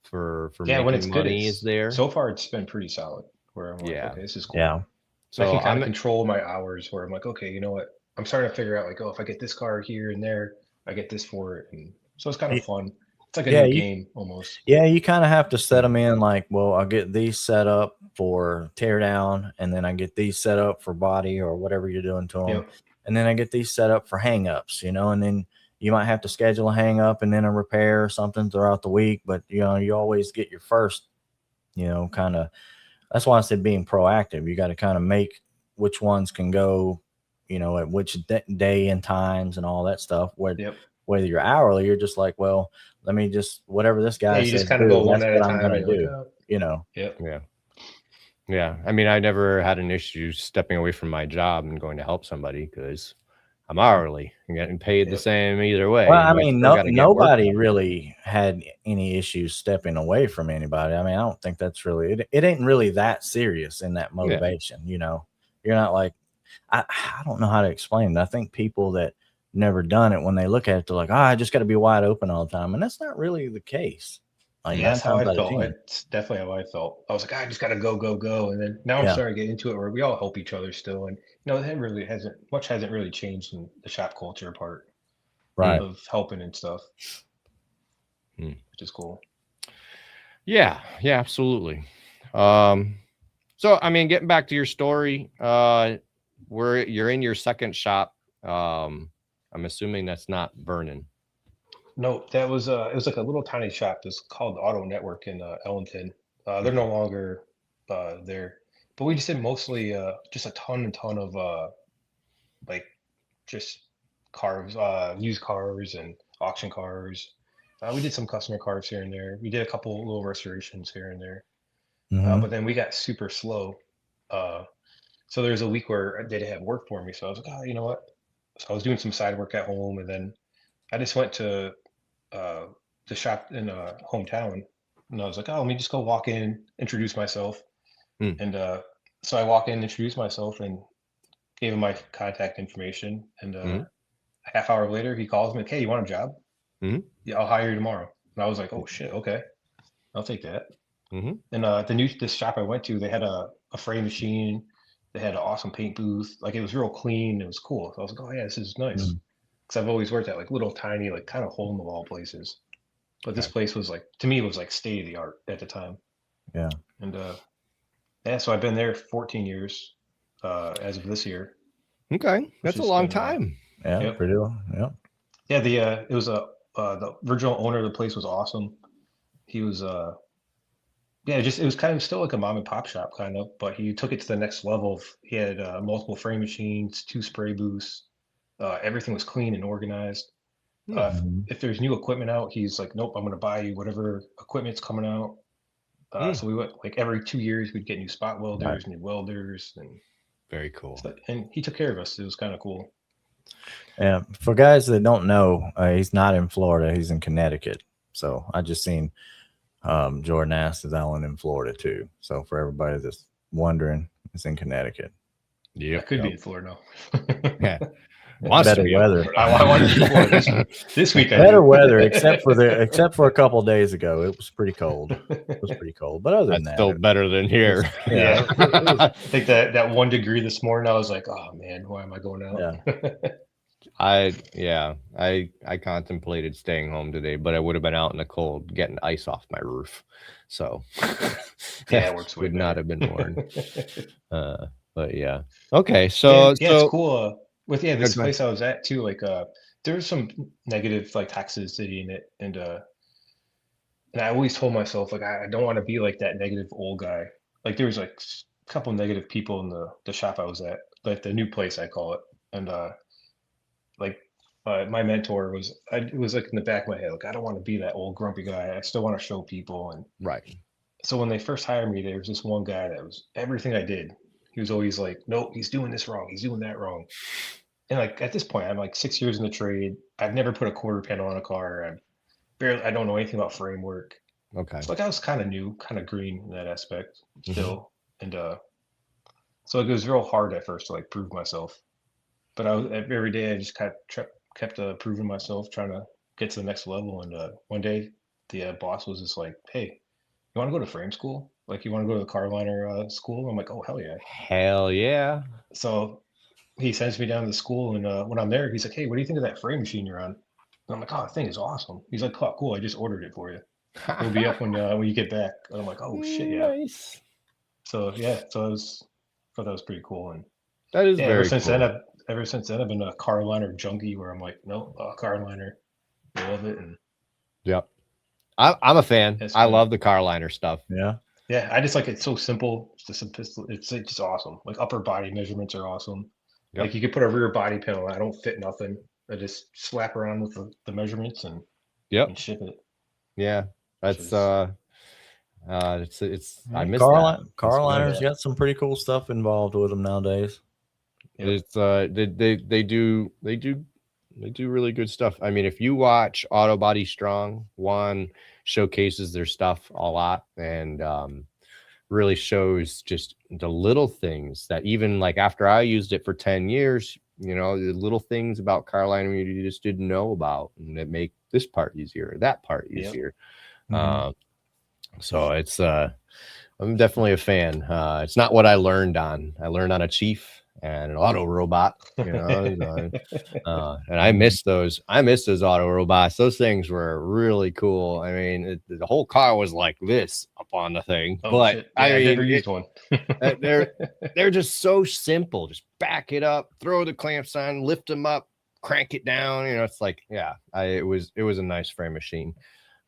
for making when it's money good, is there. So far, it's been pretty solid. Where I'm like, okay, this is cool. Yeah. So I can kind of control my hours. Where I'm like, okay, you know what? I'm starting to figure out like, oh, if I get this car here and there, I get this for it, and so it's kind of fun. It's like a new game almost. Yeah, you kind of have to set them in like, well, I'll get these set up for tear down, and then I get these set up for body or whatever you're doing to them. And then I get these set up for hang ups, you know, and then you might have to schedule a hang up and then a repair or something throughout the week. But, you know, you always get your first, you know, kind of, that's why I said being proactive. You got to kind of make which ones can go, at which day and times and all that stuff. Whether you're hourly, you're just like, well, let me just whatever this guy you says, just kind of go one that's at what a I'm time. gonna do. Yeah. I mean, I never had an issue stepping away from my job and going to help somebody because I'm hourly and getting paid the same either way. Well, I mean, nobody really had any issues stepping away from anybody. I mean, I don't think that's really it ain't really that serious in that motivation. You're not like, I don't know how to explain it. I think people that never done it, when they look at it, they're like, I just got to be wide open all the time. And that's not really the case. Like, that's how I felt. It's definitely how I felt. I was like, I just got to go, go, go. And then now I'm starting to get into it where we all help each other still. And it hasn't really changed in the shop culture part of helping and stuff, which is cool. Yeah, absolutely. So, I mean, getting back to your story, you're in your second shop. I'm assuming that's not Vernon. No, that was it was like a little tiny shop. It's called Auto Network in Ellington. They're no longer there, but we just did mostly just a ton of like just cars, used cars and auction cars. We did some customer cars here and there. We did a couple little restorations here and there, but then we got super slow. So there's a week where they didn't have work for me, so I was like, oh, you know what? So I was doing some side work at home, and then I just went to the shop in hometown, and I was like, oh, let me just go walk in, introduce myself. And so I walk in, introduce myself, and gave him my contact information. And a half hour later, he calls me like, hey, you want a job? Yeah, I'll hire you tomorrow. And I was like, oh shit, okay, I'll take that. And this shop I went to, they had a frame machine, they had an awesome paint booth, like it was real clean, it was cool. So I was like, oh yeah, this is nice. Because I've always worked at like little tiny, like kind of hole in the wall places, but this place was like, to me, it was like state of the art at the time. Yeah. And so I've been there 14 years as of this year. Okay, that's a long time. Pretty long. Yeah, it was the original owner of the place was awesome. He was it was kind of still like a mom and pop shop kind of, but he took it to the next level. He had multiple frame machines, 2 spray booths. Everything was clean and organized. If there's new equipment out, he's like, nope, I'm going to buy you whatever equipment's coming out. So we went like every 2 years, we'd get new spot welders, new welders, and very cool. And he took care of us. It was kind of cool. Yeah. For guys that don't know, he's not in Florida. He's in Connecticut. So I just seen Jordan asked is Alan in Florida too. So for everybody that's wondering, it's in Connecticut. Yeah, I could be in Florida. Yeah. Better weather. I want to be Florida this week. Better weather, except for a couple of days ago. It was pretty cold. It was pretty cold, but other than that, still better than here. Yeah, I think that 1 degree this morning, I was like, oh man, why am I going out? Yeah. I contemplated staying home today, but I would have been out in the cold getting ice off my roof. So it works. Would not have been worn. But yeah. Okay. So it's cool. With this place I was at too, like there was some negative like toxicity in it, and I always told myself like I don't want to be like that negative old guy. Like there was like a couple negative people in the shop I was at, like the new place I call it, and my mentor it was like in the back of my head, like I don't want to be that old grumpy guy. I still want to show people, and right. So when they first hired me, there was this one guy that was everything I did. He was always like, nope, he's doing this wrong. He's doing that wrong. And like at this point, I'm like 6 years in the trade. I've never put a quarter panel on a car. I don't know anything about framework. Okay. So like I was kind of new, kind of green in that aspect still. And so it was real hard at first to like prove myself. But every day I just kept proving myself, trying to get to the next level. And one day the boss was just like, hey, you want to go to frame school? Like, you want to go to the car liner school? I'm like, oh, hell yeah. Hell yeah. So he sends me down to school, and when I'm there, he's like, hey, what do you think of that frame machine you're on? And I'm like, oh, that thing is awesome. He's like, oh, cool, I just ordered it for you. It'll be up when you get back. And I'm like, oh, shit, yeah. Nice. So, yeah, thought that was pretty cool. And that is very cool. Ever since then, I've been a car liner junkie where I'm like, no, car liner. I love it. And yep. I'm a fan. I love the car liner stuff. Yeah. Yeah, I just like it's so simple. It's the simplicity. It's like, just awesome. Like upper body measurements are awesome. Yep. Like you could put a rear body panel. I don't fit nothing. I just slap around with the measurements and ship it. Yeah, that's it's I miss that. Carliner's got some pretty cool stuff involved with them nowadays. Yep. It's they do really good stuff. I mean, if you watch Auto Body Strong, one showcases their stuff a lot and really shows just the little things that even like after I used it for 10 years, the little things about car liner you just didn't know about and that make this part easier, that part easier. Yep. So it's I'm definitely a fan. It's not what I learned on. I learned on a Chief and an auto robot, and I miss those. I miss those auto robots. Those things were really cool. I mean, the whole car was like this up on the thing, but shit. Yeah, I never used one. they're just so simple. Just back it up, throw the clamps on, lift them up, crank it down. It's like, it was a nice frame machine.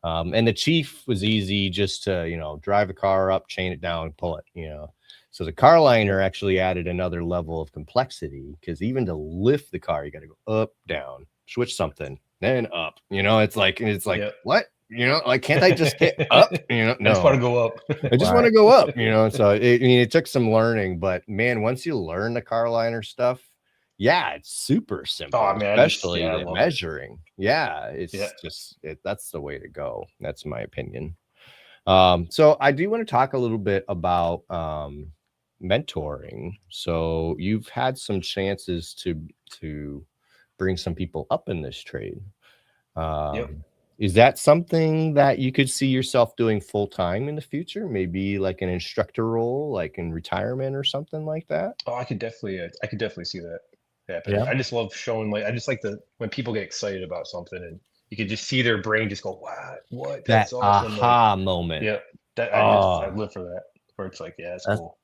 And the Chief was easy just to, drive the car up, chain it down, pull it, So the car liner actually added another level of complexity because even to lift the car, you got to go up, down, switch something, then up. It's like what? Like, can't I just hit up? No, I just want to go up. I just want to go up, So it took some learning, but man, once you learn the car liner stuff, it's super simple, especially the measuring. It's just that's the way to go. That's my opinion. So I do want to talk a little bit about mentoring. So you've had some chances to bring some people up in this trade. Is that something that you could see yourself doing full time in the future? Maybe like an instructor role, like in retirement or something like that? Oh, I could definitely see that. Yeah. I just love showing, I just like when people get excited about something and you can just see their brain just go, wow, what? That's awesome. Aha moment. Yeah. I live for that. Where it's like, it's cool.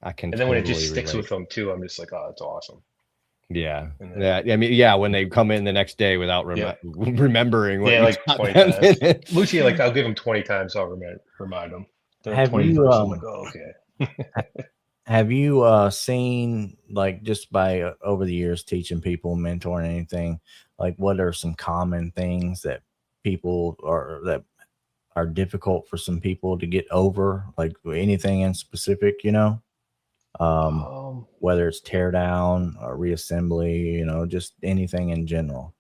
I can. And then when it just sticks with them too, I'm just like, oh, that's awesome. Yeah. I mean, when they come in the next day without remembering what like 20 times. Lucy, I'll give them 20 times, I'll remind them. Have you I'm like, oh, okay. Have you seen, just by over the years teaching people, mentoring, anything, what are some common things that are difficult for some people to get over, anything in specific, whether it's tear down or reassembly, just anything in general?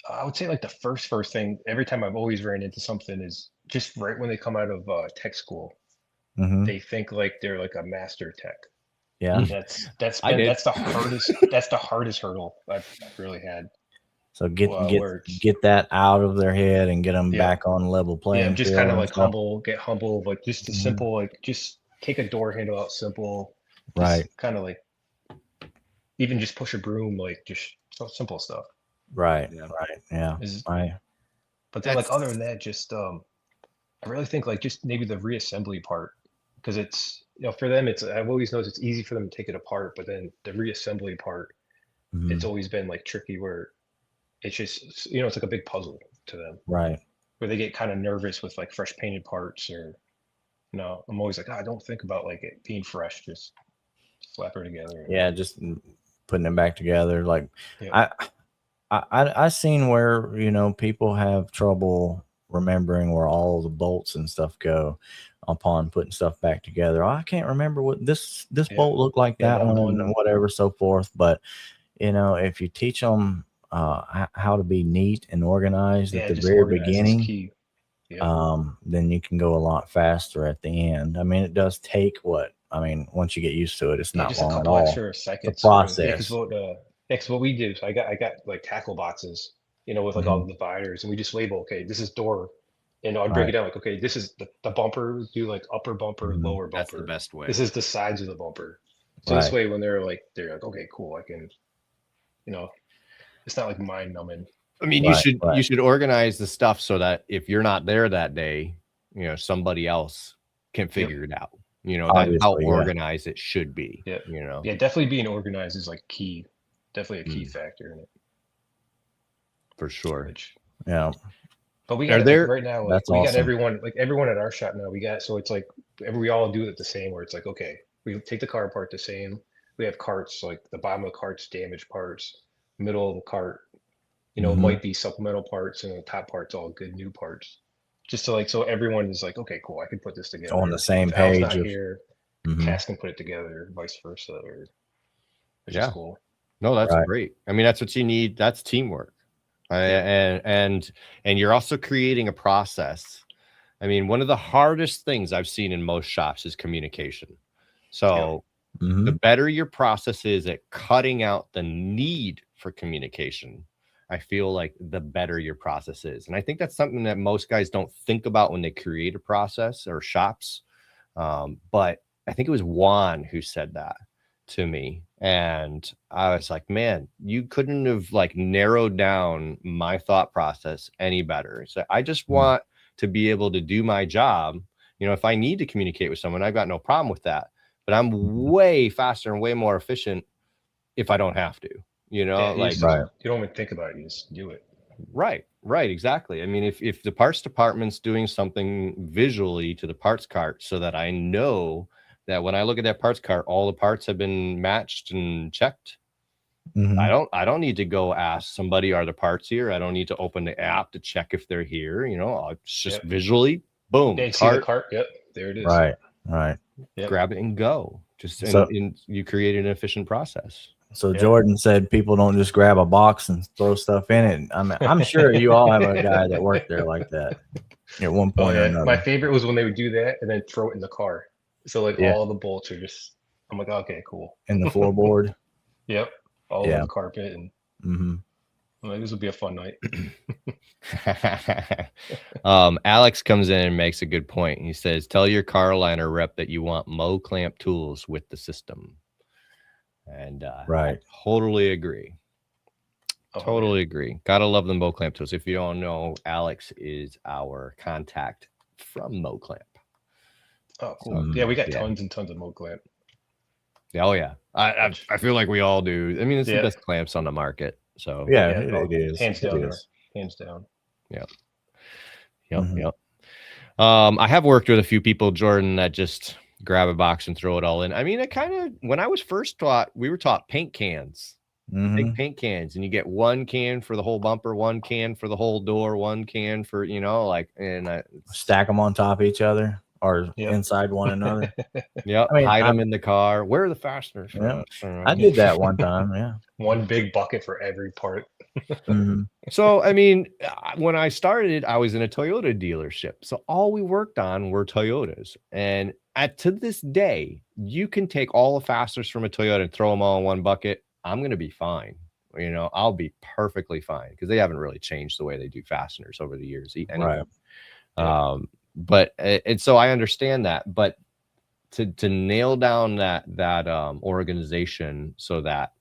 I would say the first thing, every time I've always ran into something is just right when they come out of tech school. They think they're a master tech. Yeah, that's the hardest hurdle I've really had. So get that out of their head and get them back on level playing. Just kind of get humble, just a simple, just take a door handle out, simple, right? Kind of even just push a broom, just so simple stuff. Right. But then other than that, just I really think just maybe the reassembly part. Because it's, for them, I've always noticed it's easy for them to take it apart, but then the reassembly part, it's always been tricky where it's just, it's like a big puzzle to them. Right. Where they get kind of nervous with fresh painted parts or, I'm always like, I don't think about it being fresh, just slap her together. Yeah, just putting it back together. I seen where, people have trouble remembering where all the bolts and stuff go upon putting stuff back together. I can't remember what this bolt looked like, that one, and whatever, so forth. But if you teach them how to be neat and organized at the very beginning, then you can go a lot faster at the end. I mean, it does take once you get used to it, it's not long at all. Extra seconds. The process. Because what we do, so I got tackle boxes, with all the dividers, and we just label, okay, this is door. And I'd break it down okay, this is the bumper, do upper bumper, lower bumper. That's the best way. This is the sides of the bumper. So this way, when they're okay, cool, I can, it's not mind numbing. I mean, you should organize the stuff so that if you're not there that day, somebody else can figure it out. That's how organized it should be. Yeah. Yeah, definitely being organized is key. Definitely a key factor in it. For sure. Yeah. But we Are got it like there? right now. Like That's we got awesome. everyone at our shop now. We got so it's like we all do it the same. Where it's like okay, we take the car apart the same. We have carts like the bottom of the cart's damaged parts, middle of the cart, it Mhm. might be supplemental parts, and the top part's all good new parts. Just to like so everyone is like okay, cool, I can put this together. On the same If Al's page not of here, Mhm. Cass can put it together, vice versa. Or which is cool. No, that's Right. great. I mean, that's what you need. That's teamwork. Yeah. And you're also creating a process. I mean, one of the hardest things I've seen in most shops is communication. So the better your process is at cutting out the need for communication, I feel like the better your process is. And I think that's something that most guys don't think about when they create a process or shops. But I think it was Juan who said that to me. And I was like, man, you couldn't have like narrowed down my thought process any better. So I just want to be able to do my job. You know, if I need to communicate with someone, I've got no problem with that. But I'm way faster and way more efficient if I don't have to, you know, Yeah, like, you don't even think about it, you just do it. Right, exactly. I mean, if the parts department's doing something visually to the parts cart so that I know that when I look at that parts cart, all the parts have been matched and checked. I don't need to go ask somebody, are the parts here? I don't need to open the app to check if they're here. You know, I'll just visually, boom, Yeah, see the cart. Yep, there it is. Right. Yep. Grab it and go. Just and you create an efficient process. So Jordan said people don't just grab a box and throw stuff in it. I'm sure you all have a guy that worked there like that at one point or another. My favorite was when they would do that and then throw it in the car. So like all the bolts are just, I'm like, okay, cool. In the floorboard. Yep. All over the carpet and I'm like, this would be a fun night. Alex comes in and makes a good point. He says, tell your car liner rep that you want Mo clamp tools with the system. And I totally agree. Totally agree. Gotta love the Mo clamp tools. If you don't know, Alex is our contact from Mo clamp. Oh, cool. Yeah, we got tons and tons of Mo clamp. Oh yeah, I feel like we all do. I mean, it's the best clamps on the market. So it is hands down. Hands down. Yep. I have worked with a few people, Jordan, that just grab a box and throw it all in. I mean, it kind of, when I was first taught, we were taught paint cans, big paint cans, and you get one can for the whole bumper, one can for the whole door, one can for, you know, like, and stack them on top of each other or inside one another. I mean, hide them in the car. Where are the fasteners? I did that one time. Yeah. One big bucket for every part. So, I mean, when I started, I was in a Toyota dealership. So all we worked on were Toyotas. And to this day, you can take all the fasteners from a Toyota and throw them all in one bucket. I'm going to be fine. You know, I'll be perfectly fine because they haven't really changed the way they do fasteners over the years. Anyway. Right. But and so I understand that, but to nail down that organization so that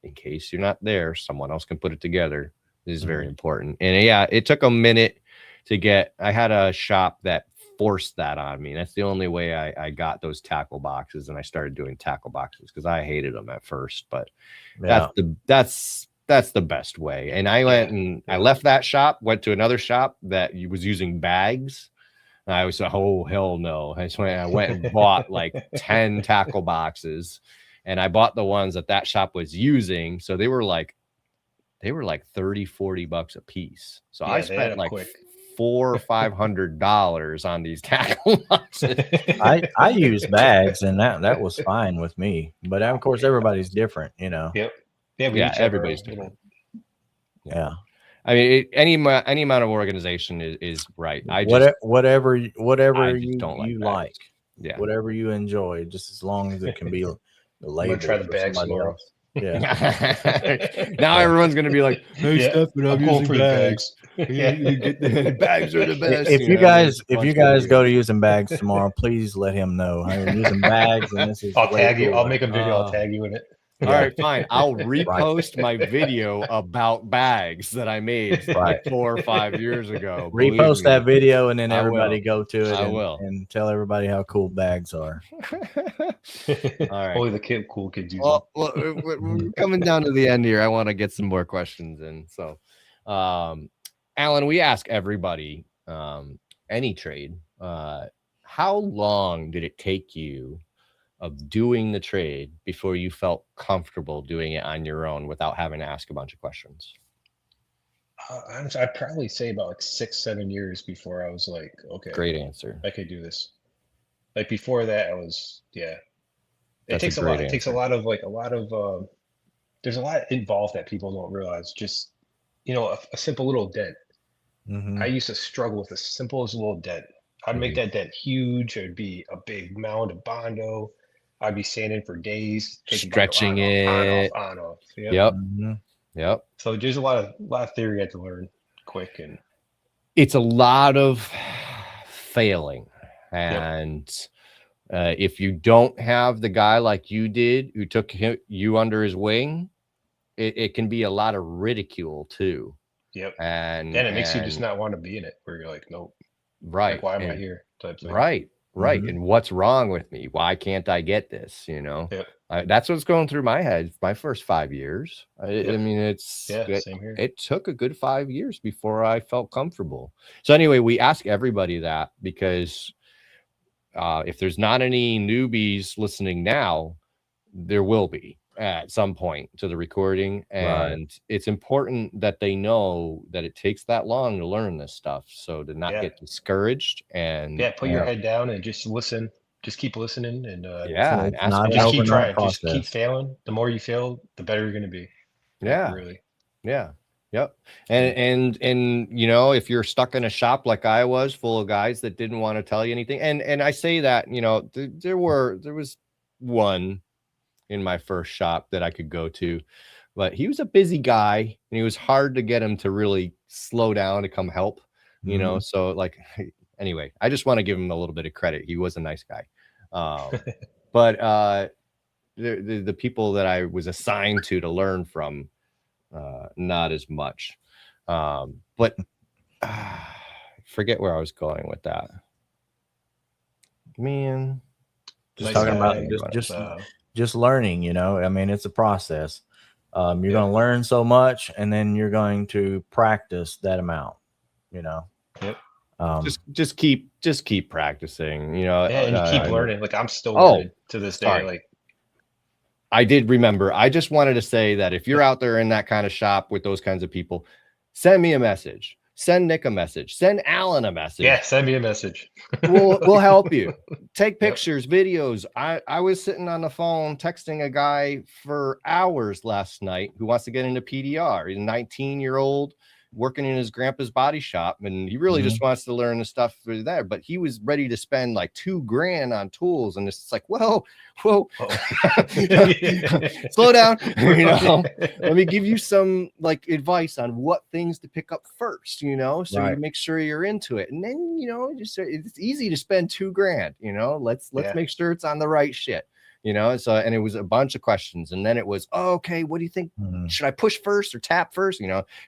in case you're not there, someone else can put it together is very important. And yeah, it took a minute to get. I had a shop that forced that on me. That's the only way I got those tackle boxes, and I started doing tackle boxes because I hated them at first. But that's the best way. And I went and I left that shop, went to another shop that was using bags. And I was like, oh hell no! I went and bought like 10 tackle boxes, and I bought the ones that shop was using. So they were like 30, 40 bucks a piece. So I spent like $400 or $500 on these tackle boxes. I use bags, and that was fine with me. But of course, everybody's different, you know. Yep. Yeah, everybody's different. Yeah. I mean, any amount of organization is right. Whatever you like. Yeah. Whatever you enjoy, just as long as it can be the label. Try the bags tomorrow. Yeah. Now everyone's gonna be like, "Hey, Stefan, I'm using for bags. Bags are the best." If you guys go to using bags tomorrow, please let him know. I'm using bags, and this is. I'll tag you. I'll make a video. I'll tag you in it. All right, fine. I'll repost my video about bags that I made like 4 or 5 years ago. Repost that video, and then everybody go to it. I will. And tell everybody how cool bags are. All right. Only the cool kids use them. Well, we're coming down to the end here. I want to get some more questions in. So, Alan, we ask everybody, any trade, how long did it take you of doing the trade before you felt comfortable doing it on your own without having to ask a bunch of questions? Honestly, I'd probably say about like 6-7 years before I was like, okay, Great answer. I could do this. Like before that, I was, yeah. It That's a takes a lot. great It takes a answer. lot of there's a lot involved that people don't realize. Just, a simple little dent. I used to struggle with the simplest little dent. I'd make that dent huge. It'd be a big mound of Bondo. I'd be sanding for days, taking Bondo Stretching on, off, on, off, it. on, off. Yep. Yep. Mhm. Yep. So there's a lot of theory I had to learn quick, and it's a lot of failing. And if you don't have the guy like you did who took you under his wing, it can be a lot of ridicule too. Yep. And it makes you just not want to be in it, where you're like, nope. Right. Like, why am I here? Type thing. Right. And what's wrong with me? Why can't I get this? Yep. That's what's going through my head. My first 5 years. I mean, same here. It took a good 5 years before I felt comfortable. So anyway, we ask everybody that because if there's not any newbies listening now, there will be at some point to the recording, and it's important that they know that it takes that long to learn this stuff, so to not get discouraged and put your head down and just listen. Just keep listening, and and just keep trying. Just keep failing. The more you fail, the better you're going to be. Really. Yep. And if you're stuck in a shop like I was, full of guys that didn't want to tell you anything, and I say that, there was one in my first shop that I could go to, but he was a busy guy and it was hard to get him to really slow down to come help, so like, anyway, I just want to give him a little bit of credit. He was a nice guy. But the people that I was assigned to learn from, not as much. But forget where I was going with that. Man, just talking about just learning, I mean, it's a process. You're going to learn so much, and then you're going to practice that amount, just keep practicing, and you keep learning. Like, I'm still learning to this day. Like, I did remember. I just wanted to say that if you're out there in that kind of shop with those kinds of people, send me a message. Send Nick a message. Send Alan a message. Yeah, send me a message. We'll help you. Take pictures, videos. I was sitting on the phone texting a guy for hours last night who wants to get into PDR. He's a 19-year-old working in his grandpa's body shop, and he really just wants to learn the stuff for there, but he was ready to spend like $2,000 on tools, and it's like, whoa slow down. Let me give you some like advice on what things to pick up first, so you make sure you're into it, and then it's easy to spend $2,000. Let's make sure it's on the right shit. And it was a bunch of questions, and then it was, okay, what do you think? Should I push first or tap first?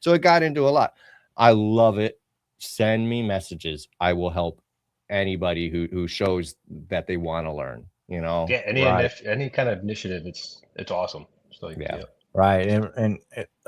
So it got into a lot. I love it. Send me messages. I will help anybody who shows that they want to learn, any kind of initiative. It's awesome. So, right. And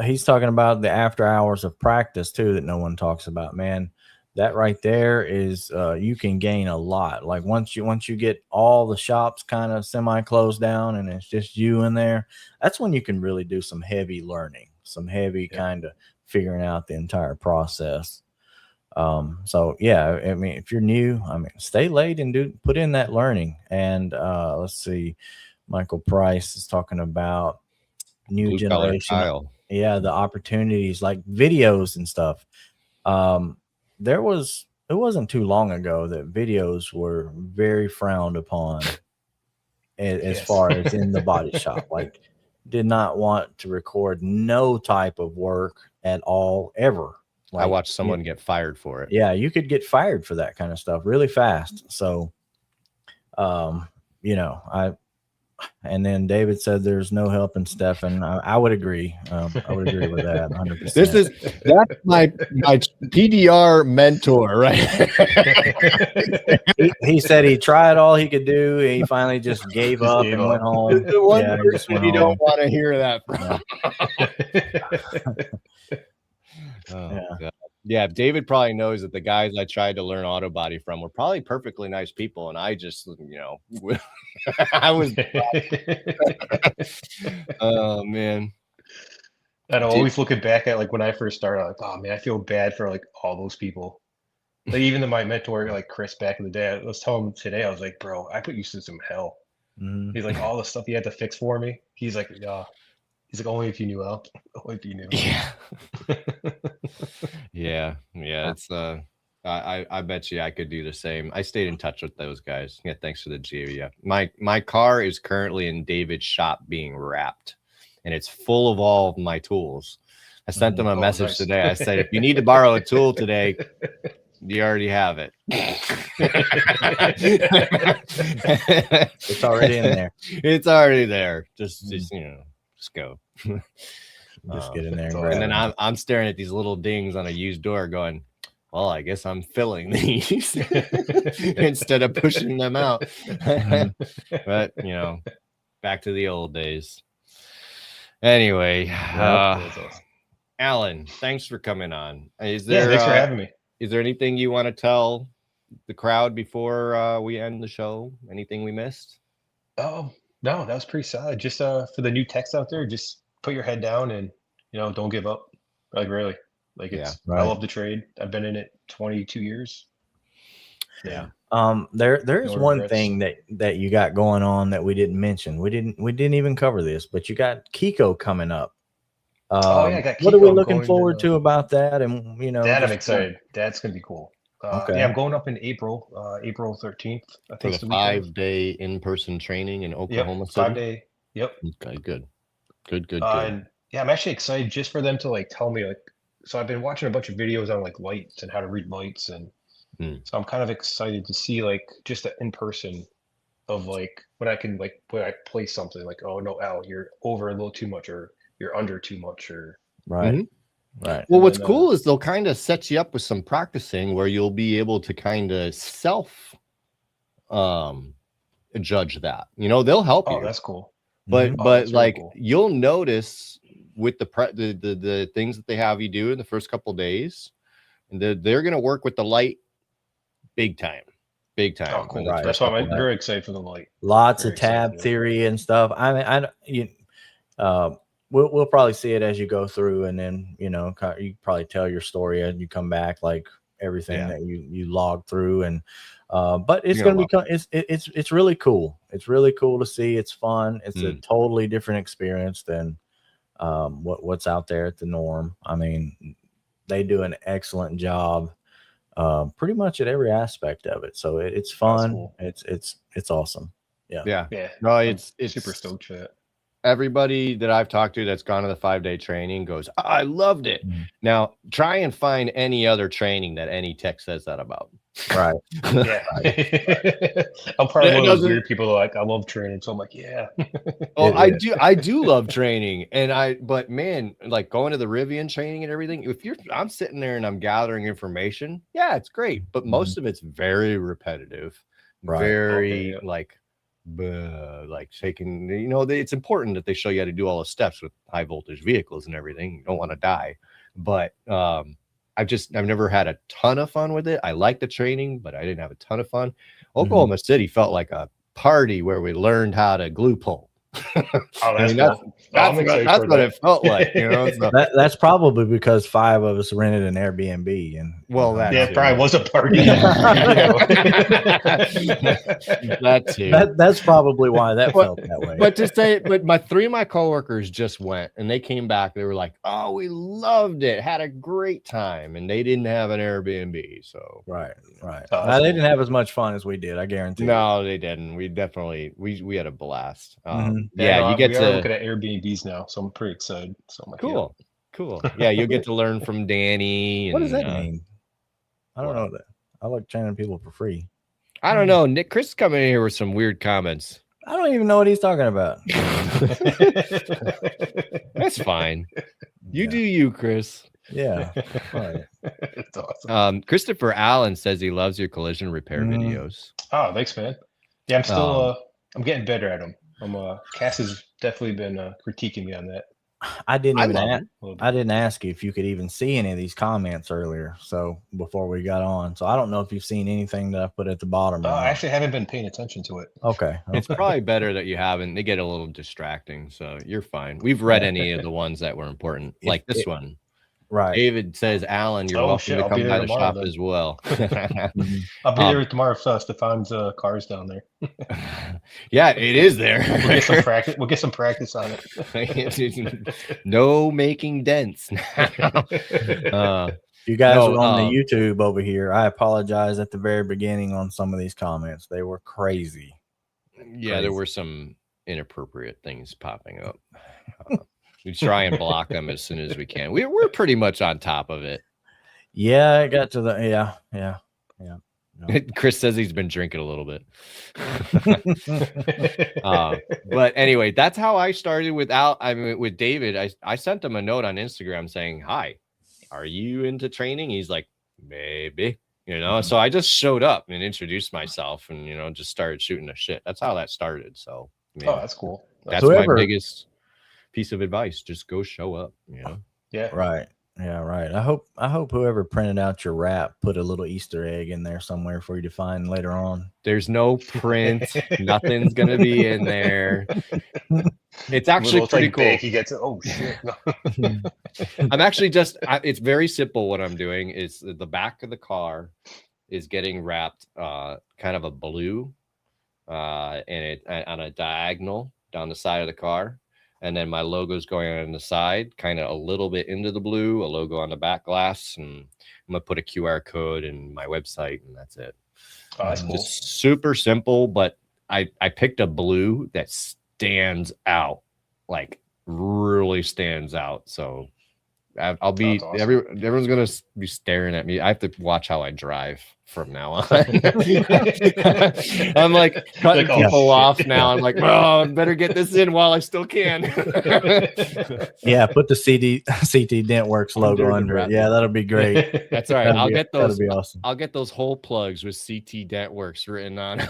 he's talking about the after hours of practice too, that no one talks about, man. That right there is, you can gain a lot. Like once you get all the shops kind of semi-closed down and it's just you in there, that's when you can really do some heavy learning, some heavy kind of figuring out the entire process. So yeah, I mean, if you're new, stay late and put in that learning. And let's see, Michael Price is talking about new Blue generation. Yeah, the opportunities like videos and stuff. It wasn't too long ago that videos were very frowned upon as far as in the body shop. Like, did not want to record no type of work at all, ever. Like, I watched someone get fired for it. Yeah, you could get fired for that kind of stuff really fast. So, and then David said there's no help in Stefan. I would agree. I would agree with that 100%. That's my PDR mentor, right? he said he tried all he could do. He finally just gave up and went home. The one person you don't want to hear that from. God. Yeah, David probably knows that the guys I tried to learn auto body from were probably perfectly nice people, and I just, I was. Oh man. And I'm always looking back at like when I first started, like, oh man, I feel bad for like all those people. Like even my mentor, like Chris back in the day, I was telling him today, I was like, bro, I put you through some hell. He's like, all the stuff he had to fix for me. He's like, yeah. He's like, only if you knew, Al. Only if you knew. Yeah. yeah. It's I bet you I could do the same. I stayed in touch with those guys. Yeah, thanks for the GV. My car is currently in David's shop being wrapped, and it's full of all of my tools. I sent them a message today. I said, if you need to borrow a tool today, you already have it. It's already in there. It's already there. Just just go. Just get in there and then I'm staring at these little dings on a used door going, well, I guess I'm filling these instead of pushing them out. But back to the old days. Anyway, Alan, thanks for coming on. Thanks for having me. Is there anything you want to tell the crowd before we end the show? Anything we missed? Oh, no, that was pretty solid. Just for the new techs out there, just put your head down and don't give up. Like really. Like it's I love the trade. I've been in it 22 years. Yeah. There is one thing that you got going on that we didn't mention. We didn't even cover this, but you got Kiko coming up. I got Kiko. What are we looking forward to about that? And that I'm excited. That's gonna be cool. Okay. Yeah, I'm going up in April, April 13th. I think for the 5-day in-person training in Oklahoma City. 5-day. Yep. Okay, good. And yeah, I'm actually excited just for them to like tell me like. So I've been watching a bunch of videos on like lights and how to read lights, and so I'm kind of excited to see like just the in person of like when I can like when I play something like, oh no, Al, you're over a little too much, or you're under too much, or right. Well, what's cool is they'll kind of set you up with some practicing where you'll be able to kind of self judge that. They'll help you. Oh, that's cool. But like really cool. You'll notice with the things that they have you do in the first couple of days, and they're going to work with the light big time. Oh, cool. Right. That's why I'm very excited for the light. Lots of tab theory and stuff. I mean, we'll probably see it as you go through, and then you probably tell your story and you come back like everything that you log through, and but it's going to become it's really cool. It's really cool to see. It's fun. It's a totally different experience than what's out there at the norm. I mean, they do an excellent job pretty much at every aspect of it. So it's fun. Cool. It's awesome. Yeah. No, it's super stoked for it. Everybody that I've talked to that's gone to the 5-day training goes, oh, I loved it. Now try and find any other training that any tech says that about. Right. Yeah. I'm probably one of those weird people that like, I love training. So I'm like, yeah. Oh, I do love training. But man, like going to the Rivian training and everything, I'm sitting there and I'm gathering information. Yeah, it's great. But most of it's very repetitive. Right. Very like shaking, it's important that they show you how to do all the steps with high voltage vehicles and everything. You don't want to die. But I've never had a ton of fun with it. I like the training, but I didn't have a ton of fun. Oklahoma City felt like a party where we learned how to glue pull. That's what it felt like, So. That's probably because 5 of us rented an Airbnb, and it probably was a party. That too. That's probably why that felt that way. But 3 of my coworkers just went, and they came back. They were like, "Oh, we loved it, had a great time," and they didn't have an Airbnb. So right. They didn't have as much fun as we did. I guarantee. No, they didn't. We definitely we had a blast. You get to look at Airbnbs now, so I'm pretty excited. So I'm like, cool. Yeah, you'll get to learn from Danny. What does that mean? I don't know that. I like training people for free. I don't know. Nick, Chris is coming in here with some weird comments. I don't even know what he's talking about. That's fine. You do you, Chris. Yeah. It's awesome. Christopher Allen says he loves your collision repair videos. Oh, thanks, man. Yeah, I'm still I'm getting better at them. Cass has definitely been critiquing me on that. I didn't even love ask. them. I didn't ask you if you could even see any of these comments earlier. So before we got on, so I don't know if you've seen anything that I put at the bottom. Or I not. actually haven't been paying attention to it. Okay. It's probably better that you haven't. They get a little distracting, so you're fine. We've read any of the ones that were important, like this one. Right. David says, Alan, you're welcome to come by the shop as well. I'll be there tomorrow if Stefan's car's down there. Yeah, it is there. We'll get some practice. We'll get some practice on it. No making dents. You guys are on the YouTube over here. I apologize at the very beginning on some of these comments. They were crazy. Yeah, there were some inappropriate things popping up. We try and block them as soon as we can. We're pretty much on top of it. Yeah, it got to the yeah. No. Chris says he's been drinking a little bit. But anyway, that's how I started with David. I sent him a note on Instagram saying, "Hi, are you into training?" He's like, "Maybe." So I just showed up and introduced myself and just started shooting the shit. That's how that started. So that's cool. That's my biggest piece of advice. Just go show up. Yeah. Right. Yeah, right. I hope whoever printed out your rap put a little Easter egg in there somewhere for you to find later on. There's no print. Nothing's gonna be in there. It's actually pretty cool. He gets it. Oh shit. I'm actually it's very simple. What I'm doing is the back of the car is getting wrapped kind of a blue and it on a diagonal down the side of the car. And then my logo's going on the side, kind of a little bit into the blue, a logo on the back glass. And I'm going to put a QR code in my website, and that's it. Oh, that's cool. Just super simple, but I picked a blue that stands out, like really stands out. So I'll be, awesome. Everyone's going to be staring at me. I have to watch how I drive from now on. I'm like cutting people off now. I'm like, oh, I better get this in while I still can. Yeah, put the CT Dentworks logo under it. Yeah, that'll be great. That's all right. I'll get those. That'll be awesome. I'll get those hole plugs with CT Dentworks written on.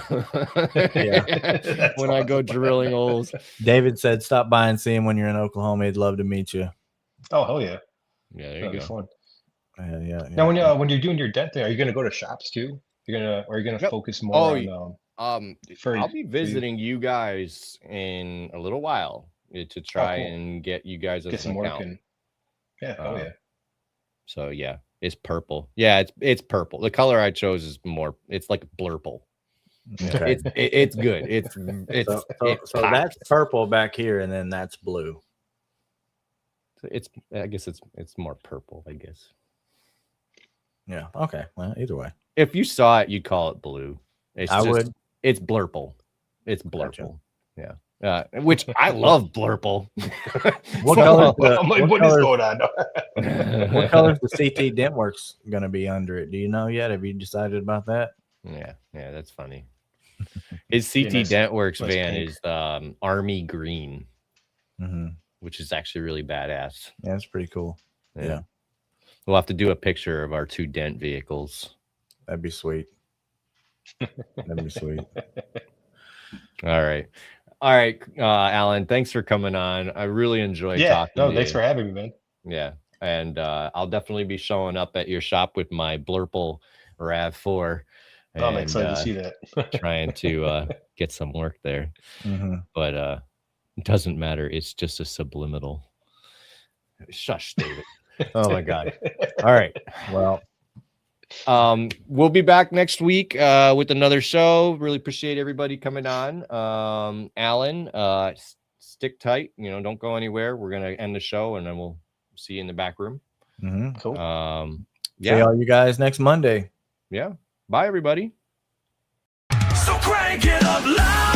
Yeah. When I go drilling holes. David said, "Stop by and see him when you're in Oklahoma. He'd love to meet you." Oh hell yeah! Yeah, That'd be fun. Yeah. Now, when you're doing your dent thing, are you gonna go to shops too? Are you gonna focus more on? I'll be visiting you guys in a little while to try and get you guys some work in. Yeah. Oh yeah. So yeah, it's purple. Yeah, it's purple. The color I chose is more. It's like blurple. Okay. It's good. So that's purple back here, and then that's blue. I guess it's more purple, I guess. Yeah. Okay. Well, either way. If you saw it, you'd call it blue. I would. It's blurple. It's blurple. Gotcha. Yeah. Which I love blurple. What color? What is going on? What color is the CT Dentworks going to be under it? Do you know yet? Have you decided about that? Yeah. That's funny. His CT Dentworks van is army green, which is actually really badass. Yeah, it's pretty cool. Yeah. We'll have to do a picture of our two dent vehicles. That'd be sweet. That'd be sweet. All right, Alan. Thanks for coming on. I really enjoyed talking. No, thanks for having me, man. Yeah, and I'll definitely be showing up at your shop with my Blurple RAV4. I'm excited to see that. Trying to get some work there, but it doesn't matter. It's just a subliminal. Shush, David. Oh my God. All right. Well, we'll be back next week with another show. Really appreciate everybody coming on. Alan, stick tight. Don't go anywhere. We're gonna end the show and then we'll see you in the back room. Cool. Yeah. See all you guys next Monday. Yeah. Bye, everybody. So crank it up loud.